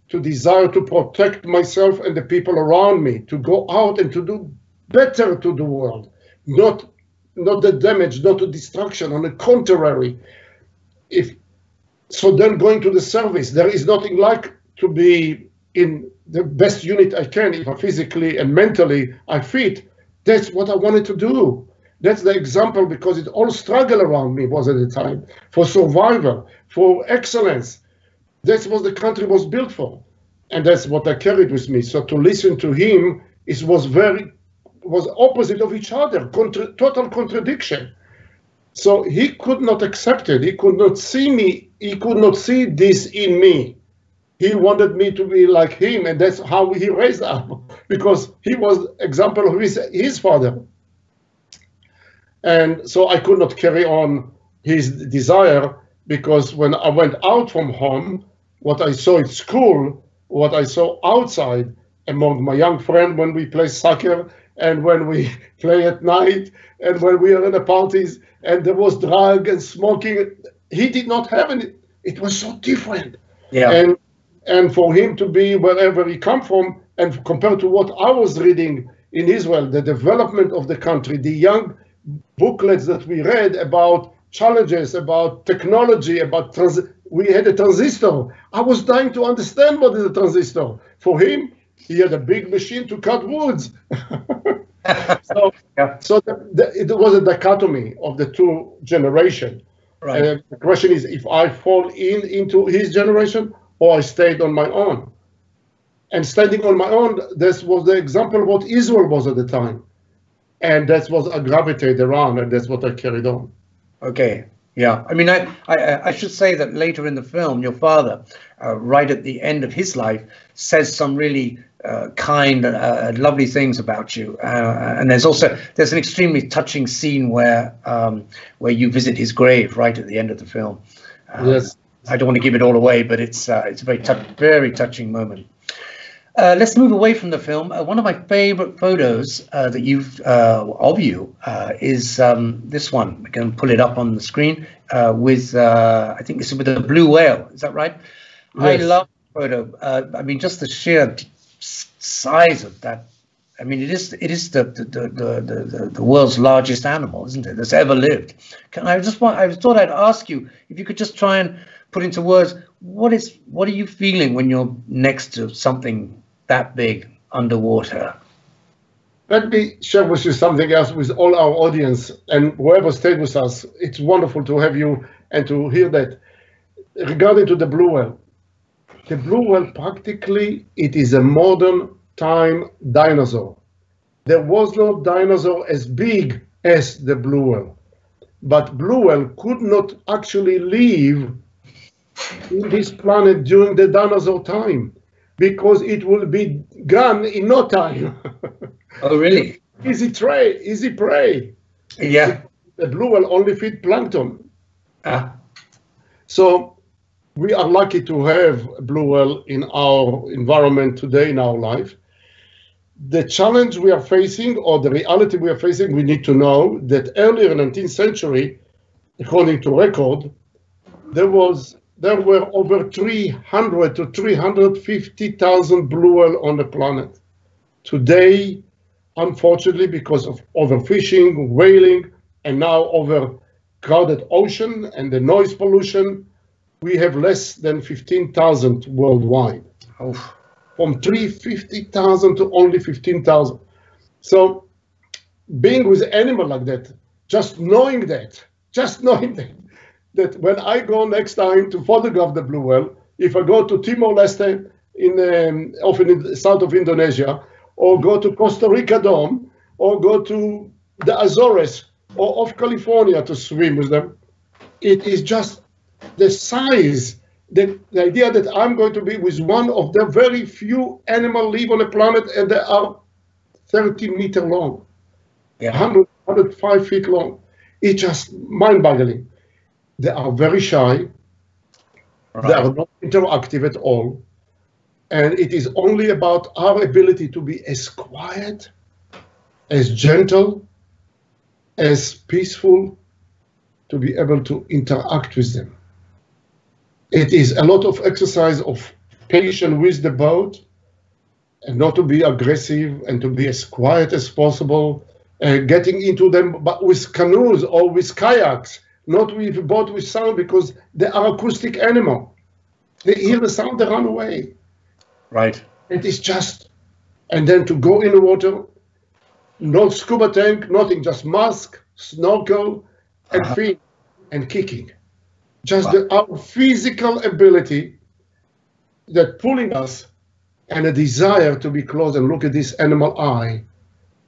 to desire to protect myself and the people around me, to go out and to do better to the world, not the damage, not the destruction. On the contrary, so then going to the service, there is nothing like to be in the best unit I can, if I physically and mentally I fit. That's what I wanted to do. That's the example, because it all struggle around me was at the time for survival, for excellence. That's what the country was built for, and that's what I carried with me. So to listen to him, it was opposite of each other, total contradiction. So he could not accept it. He could not see me. He could not see this in me. He wanted me to be like him, and that's how he raised up, because he was example of his father. And so I could not carry on his desire, because when I went out from home, what I saw at school, what I saw outside among my young friends when we play soccer, and when we play at night, and when we are in the parties, and there was drug and smoking, he did not have any. It was so different. Yeah. And for him to be wherever he come from, and compared to what I was reading in Israel, the development of the country, the young booklets that we read about challenges, about technology, about we had a transistor. I was dying to understand what is a transistor. For him, he had a big machine to cut woods. So it was a dichotomy of the 2 generations. Right. The question is, if I fall into his generation, or I stayed on my own. And standing on my own, this was the example of what Israel was at the time. And that's what I gravitated around, and that's what I carried on. Okay. Yeah. I mean, I should say that later in the film, your father, right at the end of his life, says some really kind, lovely things about you. And there's an extremely touching scene where you visit his grave right at the end of the film. Yes. I don't want to give it all away, but it's a very touching moment. Let's move away from the film. One of my favorite photos that of you is this one. We can pull it up on the screen with, I think this is with a blue whale. Is that right? Yes. I love the photo. I mean, just the sheer size of that. I mean, it is the world's largest animal, isn't it, that's ever lived. I thought I'd ask you if you could just try and put into words, what are you feeling when you're next to something that big underwater? Let me share with you something else with all our audience and whoever stayed with us. It's wonderful to have you and to hear that. Regarding to the blue whale. The blue whale, practically, it is a modern time dinosaur. There was no dinosaur as big as the blue whale. But blue whale could not actually live in this planet during the dinosaur time, because it will be gone in no time. Oh, really? Easy prey. Yeah. The blue whale only feed plankton. So we are lucky to have blue whale in our environment today in our life. The challenge we are facing, or the reality we are facing, we need to know that earlier in the 19th century, according to record, there were over 300 to 350,000 blue whale on the planet. Today, unfortunately, because of overfishing, whaling, and now overcrowded ocean and the noise pollution, we have less than 15,000 worldwide. Oh. From 350,000 to only 15,000. So being with an animal like that, just knowing that when I go next time to photograph the blue whale, if I go to Timor-Leste off in the south of Indonesia, or go to Costa Rica Dome, or go to the Azores or off California to swim with them, it is just the size, the idea that I'm going to be with one of the very few animals live on the planet, and they are 30 meters long, 105 feet long. It's just mind-boggling. They are very shy. Right. They are not interactive at all. And it is only about our ability to be as quiet, as gentle, as peaceful, to be able to interact with them. It is a lot of exercise of patience with the boat, and not to be aggressive and to be as quiet as possible, getting into them but with canoes or with kayaks, not with a boat with sound, because they are acoustic animal. They hear the sound, they run away. Right. It is just, and then to go in the water, no scuba tank, nothing, just mask, snorkel, and fin, and kicking. Just our physical ability that pulling us, and a desire to be close and look at this animal eye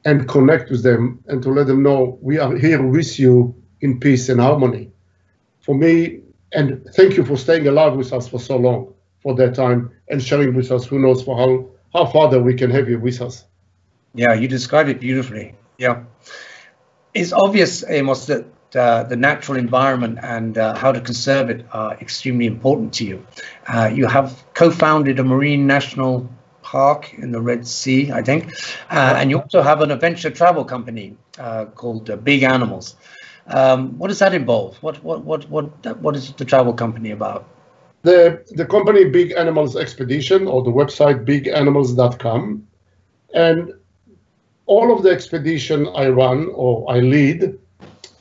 and connect with them, and to let them know we are here with you in peace and harmony. For me, and thank you for staying alive with us for so long, for that time, and sharing with us, who knows for how far we can have you with us. Yeah, you described it beautifully. Yeah. It's obvious, Amos, that the natural environment and how to conserve it are extremely important to you. You have co-founded a marine national park in the Red Sea, I think, and you also have an adventure travel company called Big Animals. What does that involve? What is the travel company about? The company Big Animals Expedition, or the website biganimals.com, and all of the expedition I run or I lead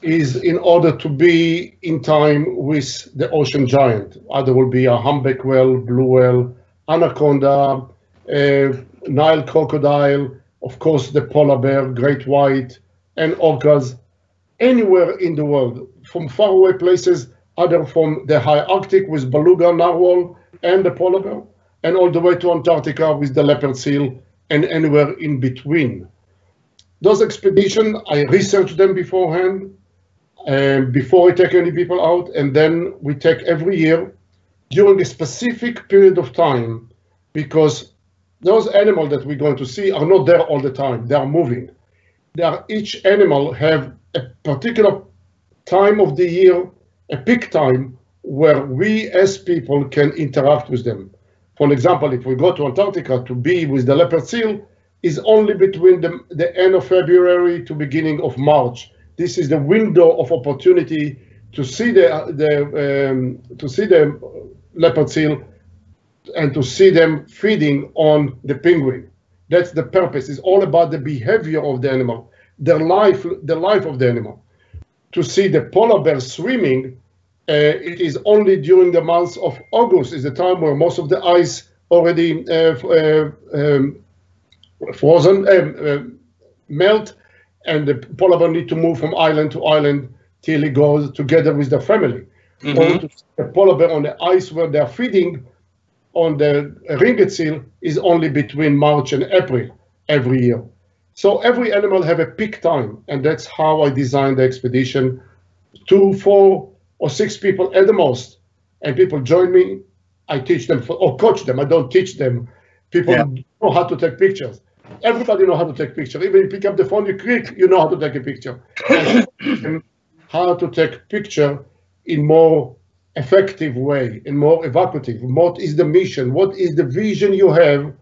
is in order to be in time with the ocean giant. Either will be a humpback whale, blue whale, anaconda, Nile crocodile, of course the polar bear, great white, and orcas, anywhere in the world, from faraway places, either from the high Arctic with beluga, narwhal, and the polar bear, and all the way to Antarctica with the leopard seal, and anywhere in between. Those expeditions, I research them beforehand, before I take any people out, and then we take every year during a specific period of time, because those animals that we're going to see are not there all the time, they are moving. Each animal have a particular time of the year, a peak time, where we as people can interact with them. For example, if we go to Antarctica to be with the leopard seal, is only between the end of February to beginning of March. This is the window of opportunity to see the leopard seal and to see them feeding on the penguin. That's the purpose. It's all about the behavior of the animal, the life of the animal. To see the polar bear swimming, it is only during the month of August, is the time where most of the ice already frozen, melt, and the polar bear need to move from island to island till he goes together with the family. Or to see the polar bear on the ice where they're feeding on the ringed seal is only between March and April every year. So every animal have a peak time, and that's how I designed the expedition. 2, 4, or 6 people at the most, and people join me. I teach them or coach them. I don't teach them. People know how to take pictures. Everybody know how to take picture. Even if you pick up the phone, you click, you know how to take a picture. How to take picture in more effective way, in more evocative. What is the mission? What is the vision you have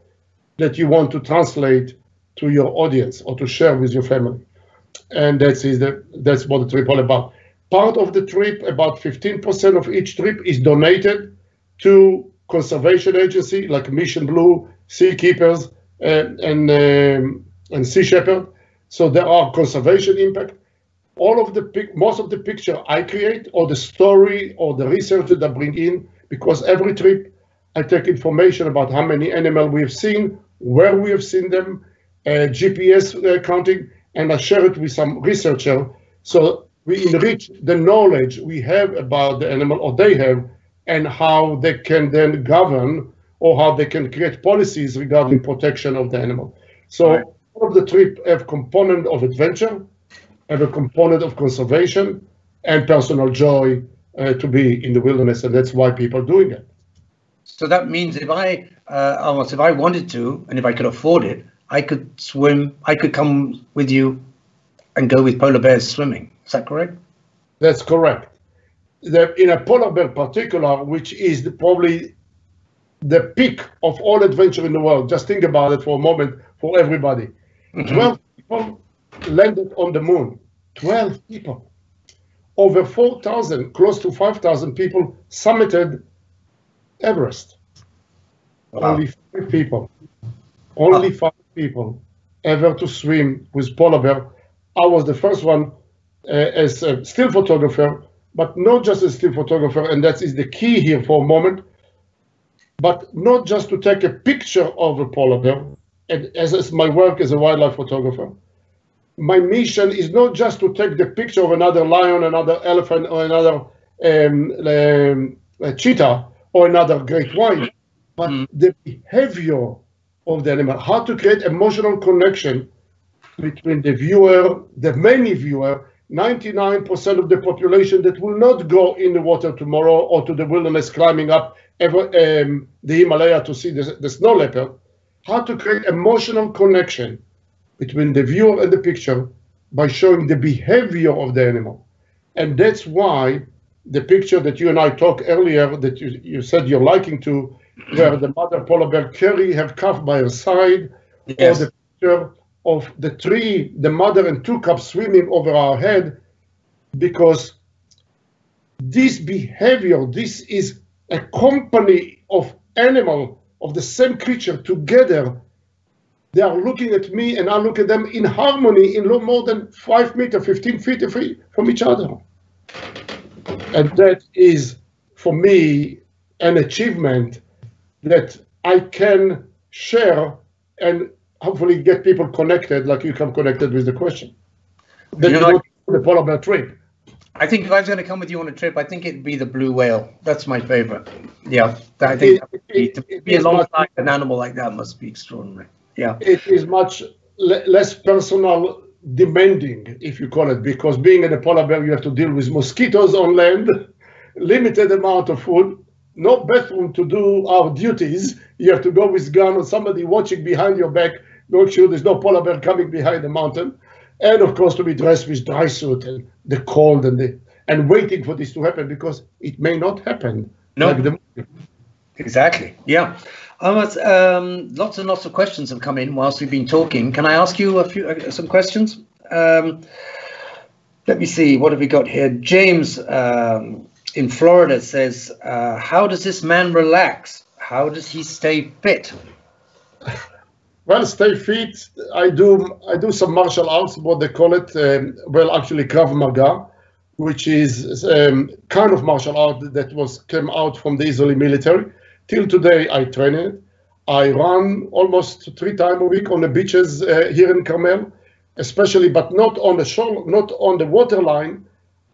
that you want to translate to your audience or to share with your family? And that's what the trip all about. part of the trip, about 15% of each trip, is donated to conservation agency like Mission Blue, Seakeepers, and Sea Shepherd. So there are conservation impact. Most of the picture I create, or the story, or the research that I bring in, because every trip I take information about how many animals we have seen, where we have seen them, GPS counting, and I share it with some researcher. So we enrich the knowledge we have about the animal, or they have, and how they can then govern, or how they can create policies regarding protection of the animal. So all of the trip have component of adventure, have a component of conservation, and personal joy to be in the wilderness, and that's why people are doing it. So that means if I wanted to, and if I could afford it, I could swim, I could come with you and go with polar bears swimming. Is that correct? That's correct. In a polar bear particular, which is probably the peak of all adventure in the world, just think about it for a moment for everybody. 12 people landed on the moon. 12 people. Over 4,000, close to 5,000 people summited Everest. Wow. Only 5 people. Only 5 people ever to swim with polar bear. I was the first one as a still photographer, but not just a still photographer, and that is the key here for a moment, but not just to take a picture of a polar bear, and as my work as a wildlife photographer. My mission is not just to take the picture of another lion, another elephant, or another cheetah, or another great white, but the behavior of the animal, how to create emotional connection between the viewer, the many viewer, 99% of the population that will not go in the water tomorrow or to the wilderness climbing up the Himalaya to see the snow leopard, how to create emotional connection between the viewer and the picture by showing the behavior of the animal. And that's why the picture that you and I talked earlier, that you said you're liking to, where the mother polar bear Kerry have calf by her side, yes, or the picture of the tree, the mother and 2 cubs swimming over our head, because this behavior, this is a company of animal, of the same creature together. They are looking at me and I look at them in harmony in no more than 5 meters, 15 feet from each other. And that is, for me, an achievement that I can share and hopefully get people connected, like you come connected with the question. Then you know, the polar bear trip. I think if I was going to come with you on a trip, I think it'd be the blue whale. That's my favorite. Yeah, I think to be alongside an animal like that must be extraordinary. Yeah, it is much less personal demanding, if you call it, because being in a polar bear, you have to deal with mosquitoes on land, limited amount of food, no bathroom to do our duties. You have to go with gun or somebody watching behind your back, make sure there's no polar bear coming behind the mountain. And of course, to be dressed with dry suit and the cold and waiting for this to happen, because it may not happen. No, like exactly. Yeah. Lots and lots of questions have come in whilst we've been talking. Can I ask you some questions? Let me see. What have we got here? James in Florida says, "How does this man relax? How does he stay fit?" Well, stay fit. I do some martial arts, what they call it. Actually, Krav Maga, which is kind of martial art that came out from the Israeli military. Till today, I train it. I run almost 3 times a week on the beaches here in Carmel, especially, but not on the shore, not on the waterline.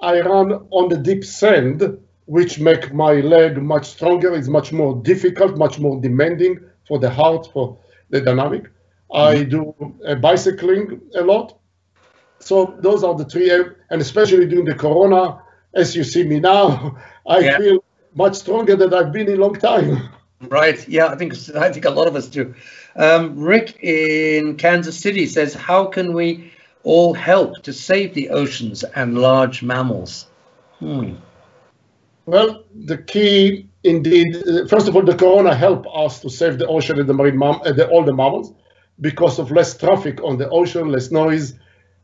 I run on the deep sand, which make my leg much stronger. It's much more difficult, much more demanding for the heart, for the dynamic. I do bicycling a lot. So those are the 3, and especially during the Corona, as you see me now, I feel much stronger than I've been in a long time. Right. Yeah, I think a lot of us do. Rick in Kansas City says, "How can we all help to save the oceans and large mammals?" Well, the key, indeed, first of all, the Corona helped us to save the ocean and the marine all the mammals, because of less traffic on the ocean, less noise,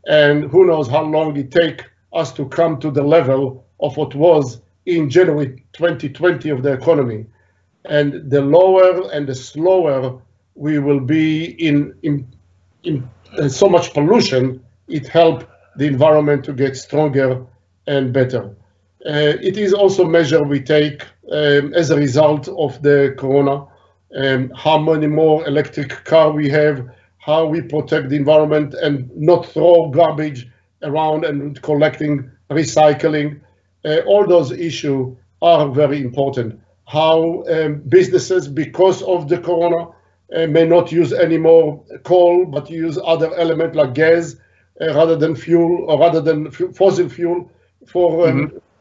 and who knows how long it takes us to come to the level of what was in January 2020 of the economy. And the lower and the slower we will be in so much pollution, it helps the environment to get stronger and better. It is also a measure we take as a result of the corona, how many more electric cars we have, how we protect the environment and not throw garbage around and collecting, recycling. All those issues are very important. How businesses, because of the corona, may not use any more coal, but use other elements like gas rather than fuel or rather than fossil fuel for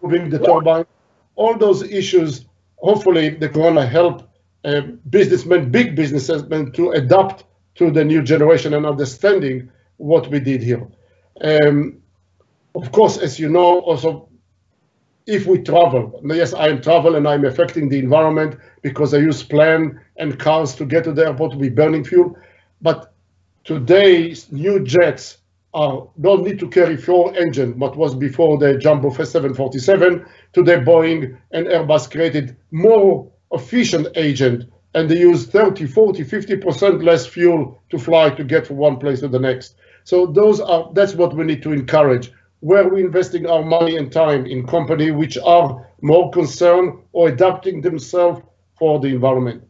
moving the turbine. All those issues, hopefully the corona help businessmen, big businessmen, to adapt to the new generation and understanding what we did here. Of course, as you know, also, if we travel, yes, I am travel and I'm affecting the environment because I use plane and cars to get to the airport to be burning fuel. But today's new jets don't need to carry 4 engines, what was before the Jumbo 747. Today, Boeing and Airbus created more efficient agent, and they use 30, 40, 50% less fuel to fly to get from one place to the next. So that's what we need to encourage. Where we're investing our money and time in companies which are more concerned or adapting themselves for the environment.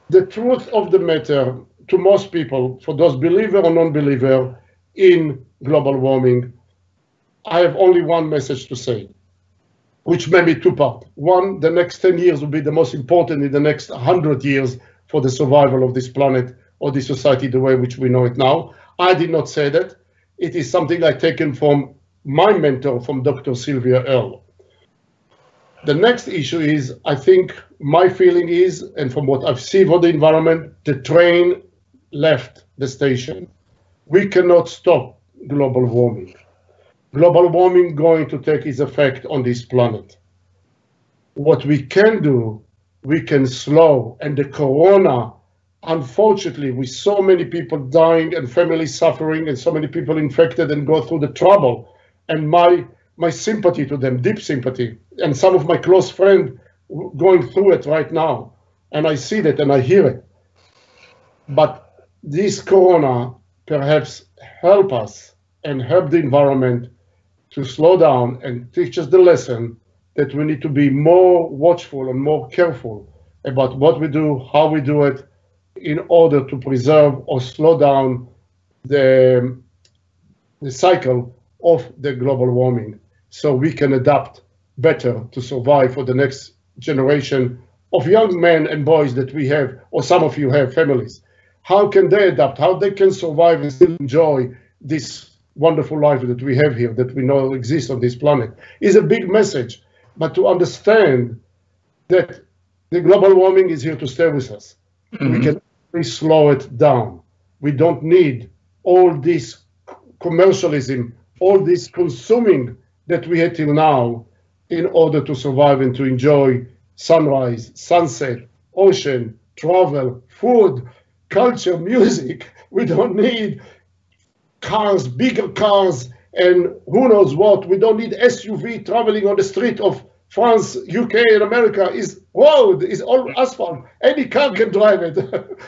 The truth of the matter to most people, for those believer or non-believer in global warming, I have only one message to say, which may be 2 parts. One, the next 10 years will be the most important in the next 100 years for the survival of this planet or this society the way which we know it now. I did not say that. It is something I've taken from my mentor, from Dr. Sylvia Earle. The next issue is, I think my feeling is, and from what I've seen for the environment, the train left the station. We cannot stop global warming. Global warming going to take its effect on this planet. What we can do, we can slow, and the corona, unfortunately, with so many people dying and families suffering and so many people infected and go through the trouble, and my sympathy to them, deep sympathy, and some of my close friends going through it right now, and I see that and I hear it. But this corona perhaps help us and help the environment to slow down and teach us the lesson that we need to be more watchful and more careful about what we do, how we do it, in order to preserve or slow down the cycle of the global warming, so we can adapt better to survive for the next generation of young men and boys that we have, or some of you have families. How can they adapt? How they can survive and still enjoy this wonderful life that we have here, that we know exists on this planet, is a big message. But to understand that the global warming is here to stay with us. We can really slow it down. We don't need all this commercialism, all this consuming that we had till now in order to survive and to enjoy sunrise, sunset, ocean, travel, food, culture, music. We don't need cars, bigger cars, and who knows what. We don't need SUV traveling on the street of France, UK, and America. Is road, is all asphalt. Any car can drive it.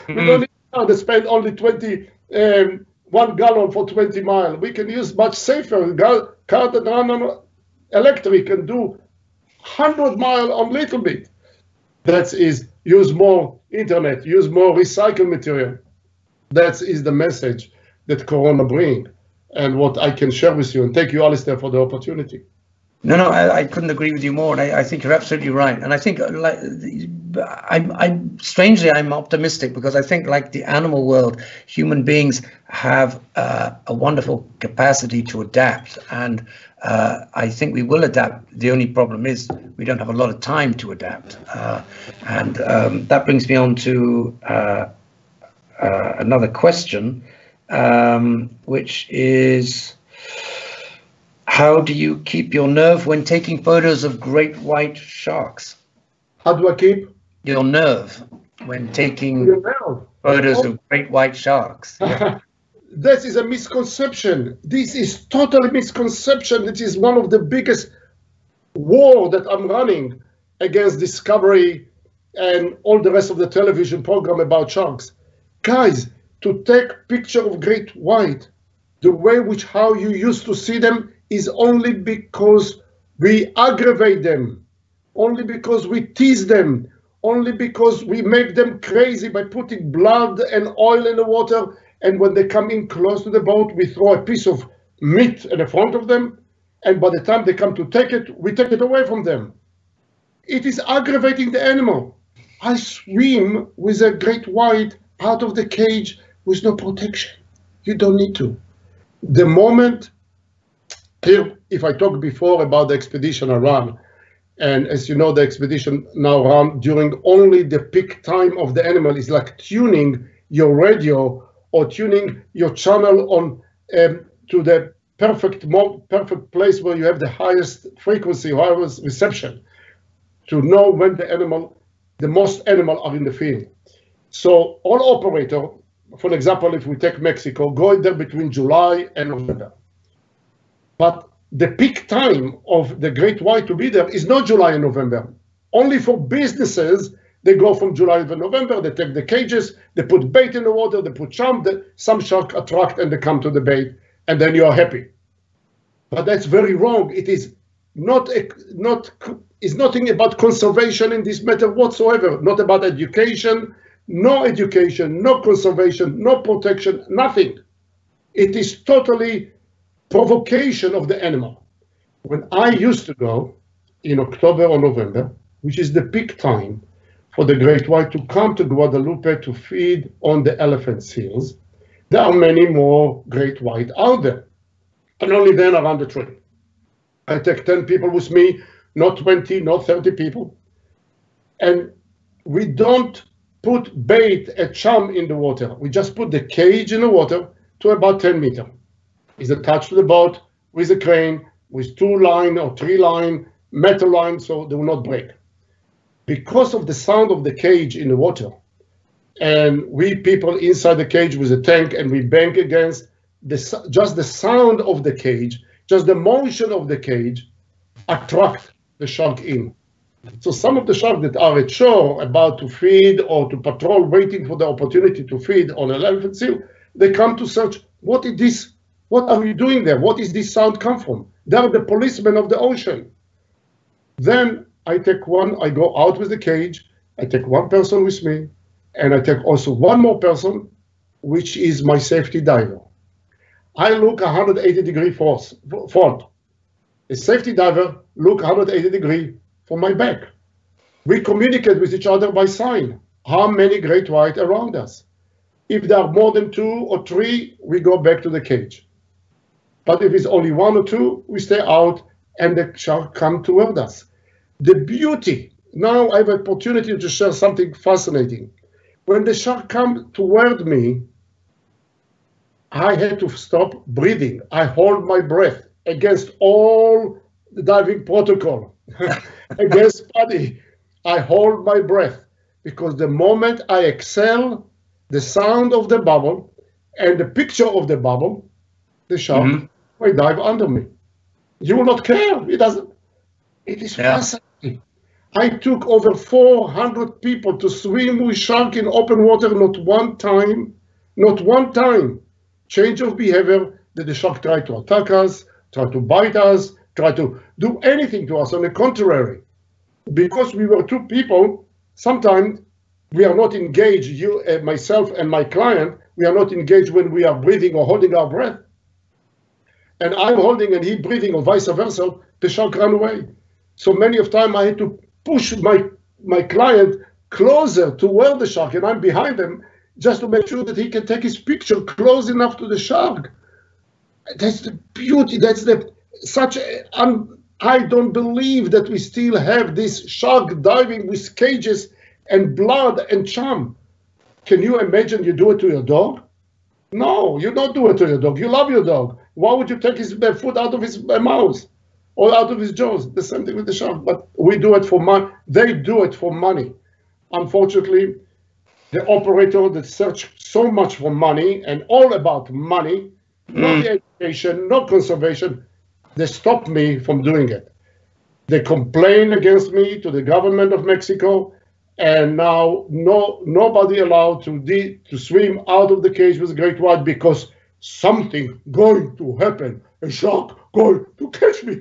We don't need a car that spend only 1 gallon for 20 miles. We can use much safer car that run on electric and do 100 miles on little bit. That is, use more internet, use more recycled material. That is the message that Corona brings, and what I can share with you. And thank you, Alastair, for the opportunity. No, I couldn't agree with you more. And I think you're absolutely right. And I think, like, I'm optimistic, because I think, like the animal world, human beings have a wonderful capacity to adapt. And I think we will adapt. The only problem is we don't have a lot of time to adapt. And that brings me on to another question, which is, how do you keep your nerve when taking photos of great white sharks? How do I keep your nerve when taking photos of great white sharks? Yeah. this is a misconception. This is totally misconception. It is one of the biggest war that I'm running against Discovery and all the rest of the television program about sharks. Guys, to take picture of great white, the way which how you used to see them is only because we aggravate them, only because we tease them, only because we make them crazy by putting blood and oil in the water, and when they come in close to the boat, we throw a piece of meat in the front of them, and by the time they come to take it, we take it away from them. It is aggravating the animal. I swim with a great white out of the cage with no protection. You don't need to. The moment, here, if I talked before about the expedition I run, and as you know, the expedition now run during only the peak time of the animal, is like tuning your radio or tuning your channel on to the perfect place where you have the highest frequency, highest reception, to know when the most animal are in the field. So all operator, for example, if we take Mexico, go there between July and November. But the peak time of the great white to be there is not July and November. Only for businesses, they go from July to November, they take the cages, they put bait in the water, they put charm, some shark attract and they come to the bait, and then you are happy. But that's very wrong. It is is nothing about conservation in this matter whatsoever, not about education, no conservation, no protection, nothing. It is totally provocation of the animal. When I used to go in October or November, which is the peak time for the great white to come to Guadalupe to feed on the elephant seals, there are many more great white out there. And only then around the tree. I take 10 people with me, not 20, not 30 people. And we don't put bait at chum in the water. We just put the cage in the water to about 10 meters. It's attached to the boat with a crane, with 2 line or 3 line, metal line, so they will not break. Because of the sound of the cage in the water, and we people inside the cage with a tank, and we bang against just the sound of the cage, just the motion of the cage attract the shark in. So some of the sharks that are at shore about to feed or to patrol, waiting for the opportunity to feed on an elephant seal, they come to search, what is this? What are you doing there? What is this sound come from? They are the policemen of the ocean. Then I go out with the cage, I take 1 person with me, and I take also 1 more person, which is my safety diver. I look 180 degree front. The safety diver look 180 degree from my back. We communicate with each other by sign. How many great white around us? If there are more than 2 or 3, we go back to the cage. But if it's only 1 or 2, we stay out and the shark come toward us. The beauty, now I have an opportunity to share something fascinating. When the shark come toward me, I had to stop breathing. I hold my breath against all the diving protocol, against PADI. I hold my breath because the moment I exhale, the sound of the bubble and the picture of the bubble, the shark will dive under me. You will not care. It doesn't. It is fascinating. I took over 400 people to swim with shark in open water, not one time, change of behavior that the shark tried to attack us, try to bite us, try to do anything to us. On the contrary, because we were 2 people, sometimes we are not engaged, myself and my client, we are not engaged when we are breathing or holding our breath. And I'm holding and he breathing or vice versa, the shark ran away. So many of time I had to push my client closer to where the shark, and I'm behind him, just to make sure that he can take his picture close enough to the shark. That's the beauty, I don't believe that we still have this shark diving with cages and blood and charm. Can you imagine you do it to your dog? No, you don't do it to your dog. You love your dog. Why would you take his foot out of his mouth or out of his jaws? The same thing with the shark, but we do it for money. They do it for money. Unfortunately, the operator that search so much for money and all about money, not the education, not conservation. They stopped me from doing it. They complained against me to the government of Mexico, and now nobody allowed to swim out of the cage with great white because something going to happen, a shark going to catch me.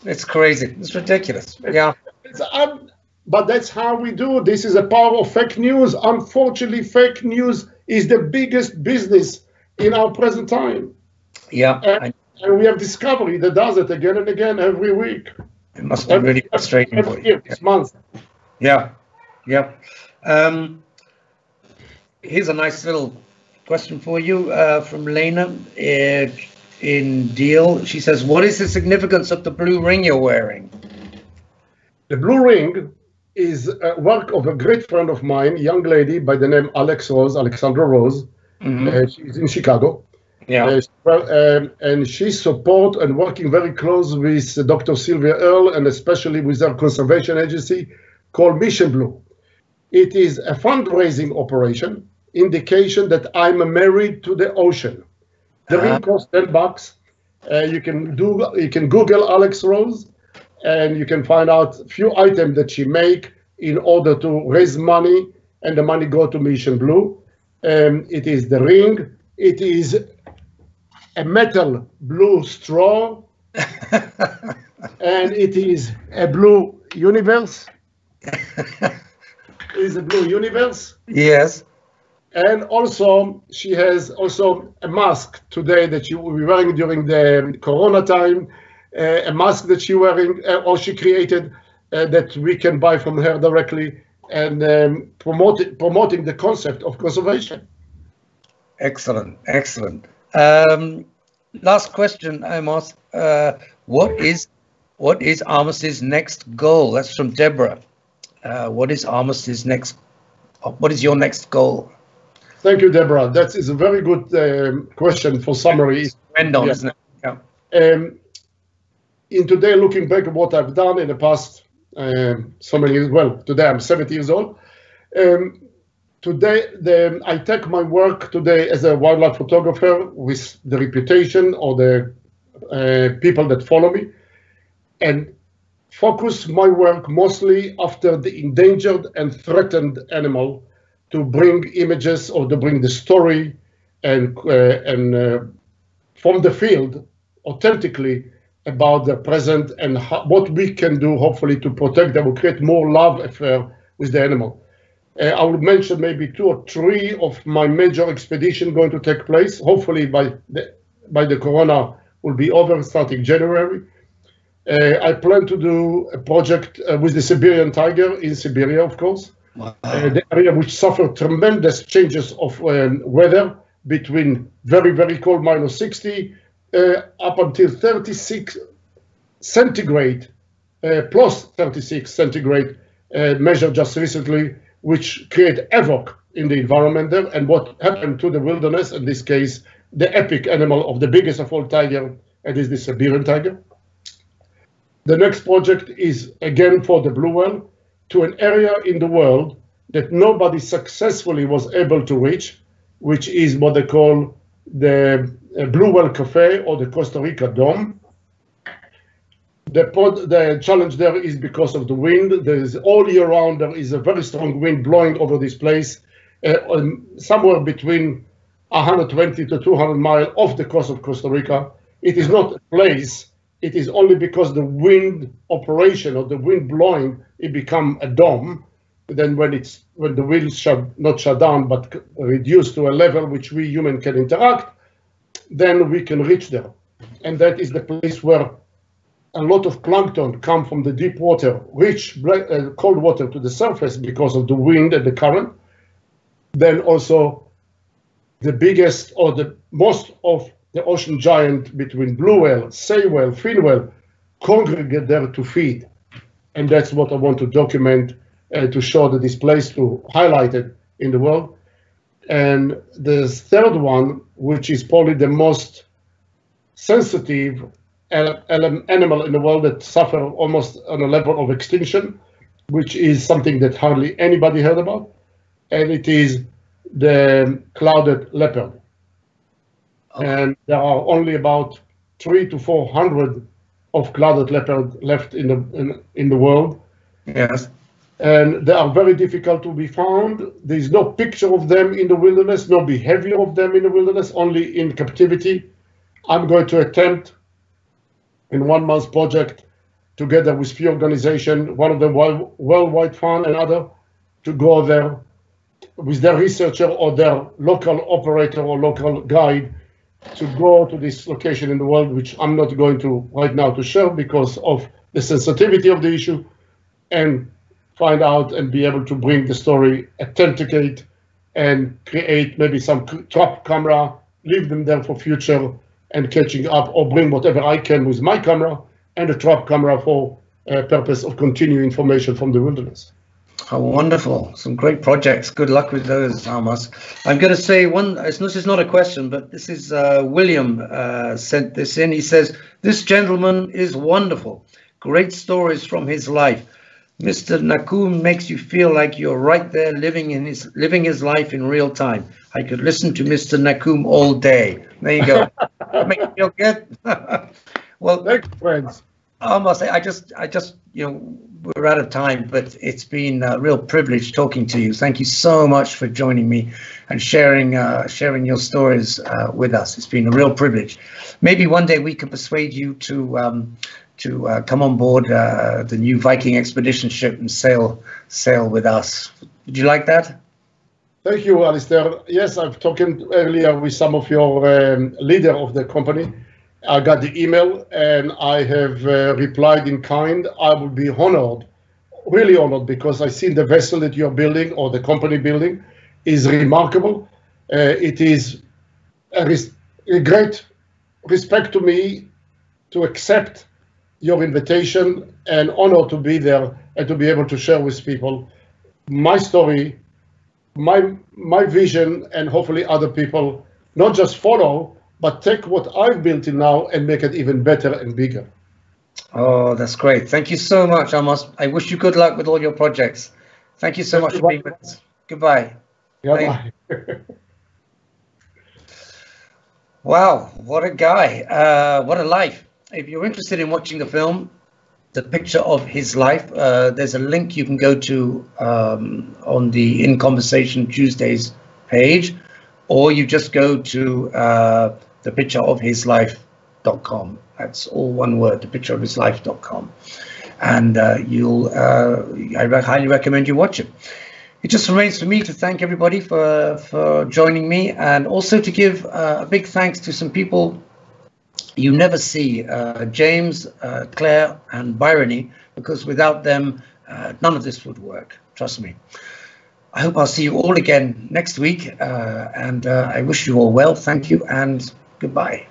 It's crazy. It's ridiculous. Yeah. But that's how we do. This is a power of fake news. Unfortunately, fake news is the biggest business in our present time. Yeah. And we have Discovery that does it again and again every week. It must be really frustrating for you. This month. Yeah. Yeah. Here's a nice little question for you from Lena in Deal. She says, what is the significance of the blue ring you're wearing? The blue ring is a work of a great friend of mine, young lady by the name Alexandra Rose. She's in Chicago. Yeah. And she support and working very close with Dr. Sylvia Earle and especially with her conservation agency called Mission Blue. It is a fundraising operation, indication that I'm married to the ocean. The ring costs $10. You can Google Alex Rose, and you can find out a few items that she make in order to raise money, and the money go to Mission Blue. It is the ring. It is a metal blue straw, and it is a blue universe. It is a blue universe. Yes. And also, she has also a mask today that she will be wearing during the Corona time, a mask that she wearing, or she created that we can buy from her directly, and promoting the concept of conservation. Excellent, excellent. Last question, Amos. What is Amos's next goal? That's from Deborah. What is Amos's next? What is your next goal? Thank you, Deborah. That is a very good question for summary. Isn't it? Yeah. In today, looking back at what I've done in the past so many years, well, today I'm 70 years old. Today, I take my work today as a wildlife photographer with the reputation or the people that follow me, and focus my work mostly after the endangered and threatened animal to bring images or to bring the story and from the field authentically about the present and what we can do, hopefully, to protect them or create more love affair with the animal. I will mention maybe 2 or 3 of my major expedition going to take place. Hopefully by the Corona will be over starting January. I plan to do a project with the Siberian tiger in Siberia, of course. Wow. The area which suffered tremendous changes of weather between very, very cold -60 up until 36 centigrade, plus 36 centigrade measured just recently, which create havoc in the environment there. And what happened to the wilderness, in this case, the epic animal of the biggest of all tiger, and is the Siberian tiger. The next project is again for the blue whale, to an area in the world that nobody successfully was able to reach, which is what they call the Blue Whale Cafe or the Costa Rica Dome. The challenge there is because of the wind. There is all year round, there is a very strong wind blowing over this place, somewhere between 120 to 200 miles off the coast of Costa Rica. It is not a place. It is only because the wind operation or the wind blowing, it become a dome. Then when the wind not shut down, but reduced to a level which we human can interact, then we can reach there. And that is the place where a lot of plankton come from the deep water, reach cold water to the surface because of the wind and the current. Then also the biggest or the most of the ocean giant between blue whale, sei whale, fin whale, congregate there to feed. And that's what I want to document to show that this place, to highlight it in the world. And the third one, which is probably the most sensitive animal in the world that suffer almost on a level of extinction, which is something that hardly anybody heard about, and it is the clouded leopard. And there are only about 300 to 400 of clouded leopard left in the world. Yes. And they are very difficult to be found. There is no picture of them in the wilderness, no behavior of them in the wilderness, only in captivity. I'm going to attempt in 1 month project together with few organizations, one of them Worldwide Fund, another, to go there with their researcher or their local operator or local guide to go to this location in the world, which I'm not going to right now to share because of the sensitivity of the issue, and find out and be able to bring the story, authenticate, and create maybe some trap camera, leave them there for future and catching up, or bring whatever I can with my camera and a trap camera for purpose of continuing information from the wilderness. Oh, wonderful. Some great projects. Good luck with those, Amos. I'm going to say one, this is not a question, but this is William sent this in. He says, this gentleman is wonderful. Great stories from his life. Mr. Nachoum makes you feel like you're right there living his life in real time. I could listen to Mr. Nachoum all day. There you go. Make you feel good. Well, thanks, friends. Amos, I just, we're out of time, but it's been a real privilege talking to you. Thank you so much for joining me and sharing your stories with us. It's been a real privilege. Maybe one day we can persuade you to come on board the new Viking expedition ship and sail with us. Would you like that? Thank you, Alastair. Yes, I've talked earlier with some of your leader of the company. I got the email and I have replied in kind. I would be honored, really honored, because I see the vessel that you're building or the company building is remarkable. It is a great respect to me to accept your invitation and honor to be there and to be able to share with people my story, my vision, and hopefully other people not just follow, but take what I've built in now and make it even better and bigger. Oh, that's great. Thank you so much, Amos. I wish you good luck with all your projects. Thank you so much for being with us. Goodbye. Goodbye. Wow, what a guy. What a life. If you're interested in watching the film, The Picture of His Life, there's a link you can go to on the In Conversation Tuesdays page, or you just go to thepictureofhislife.com. That's all one word, thepictureofhislife.com. And I highly recommend you watch it. It just remains for me to thank everybody for joining me, and also to give a big thanks to some people you never see, James, Claire, and Byrony, because without them, none of this would work. Trust me. I hope I'll see you all again next week, and I wish you all well. Thank you, and goodbye.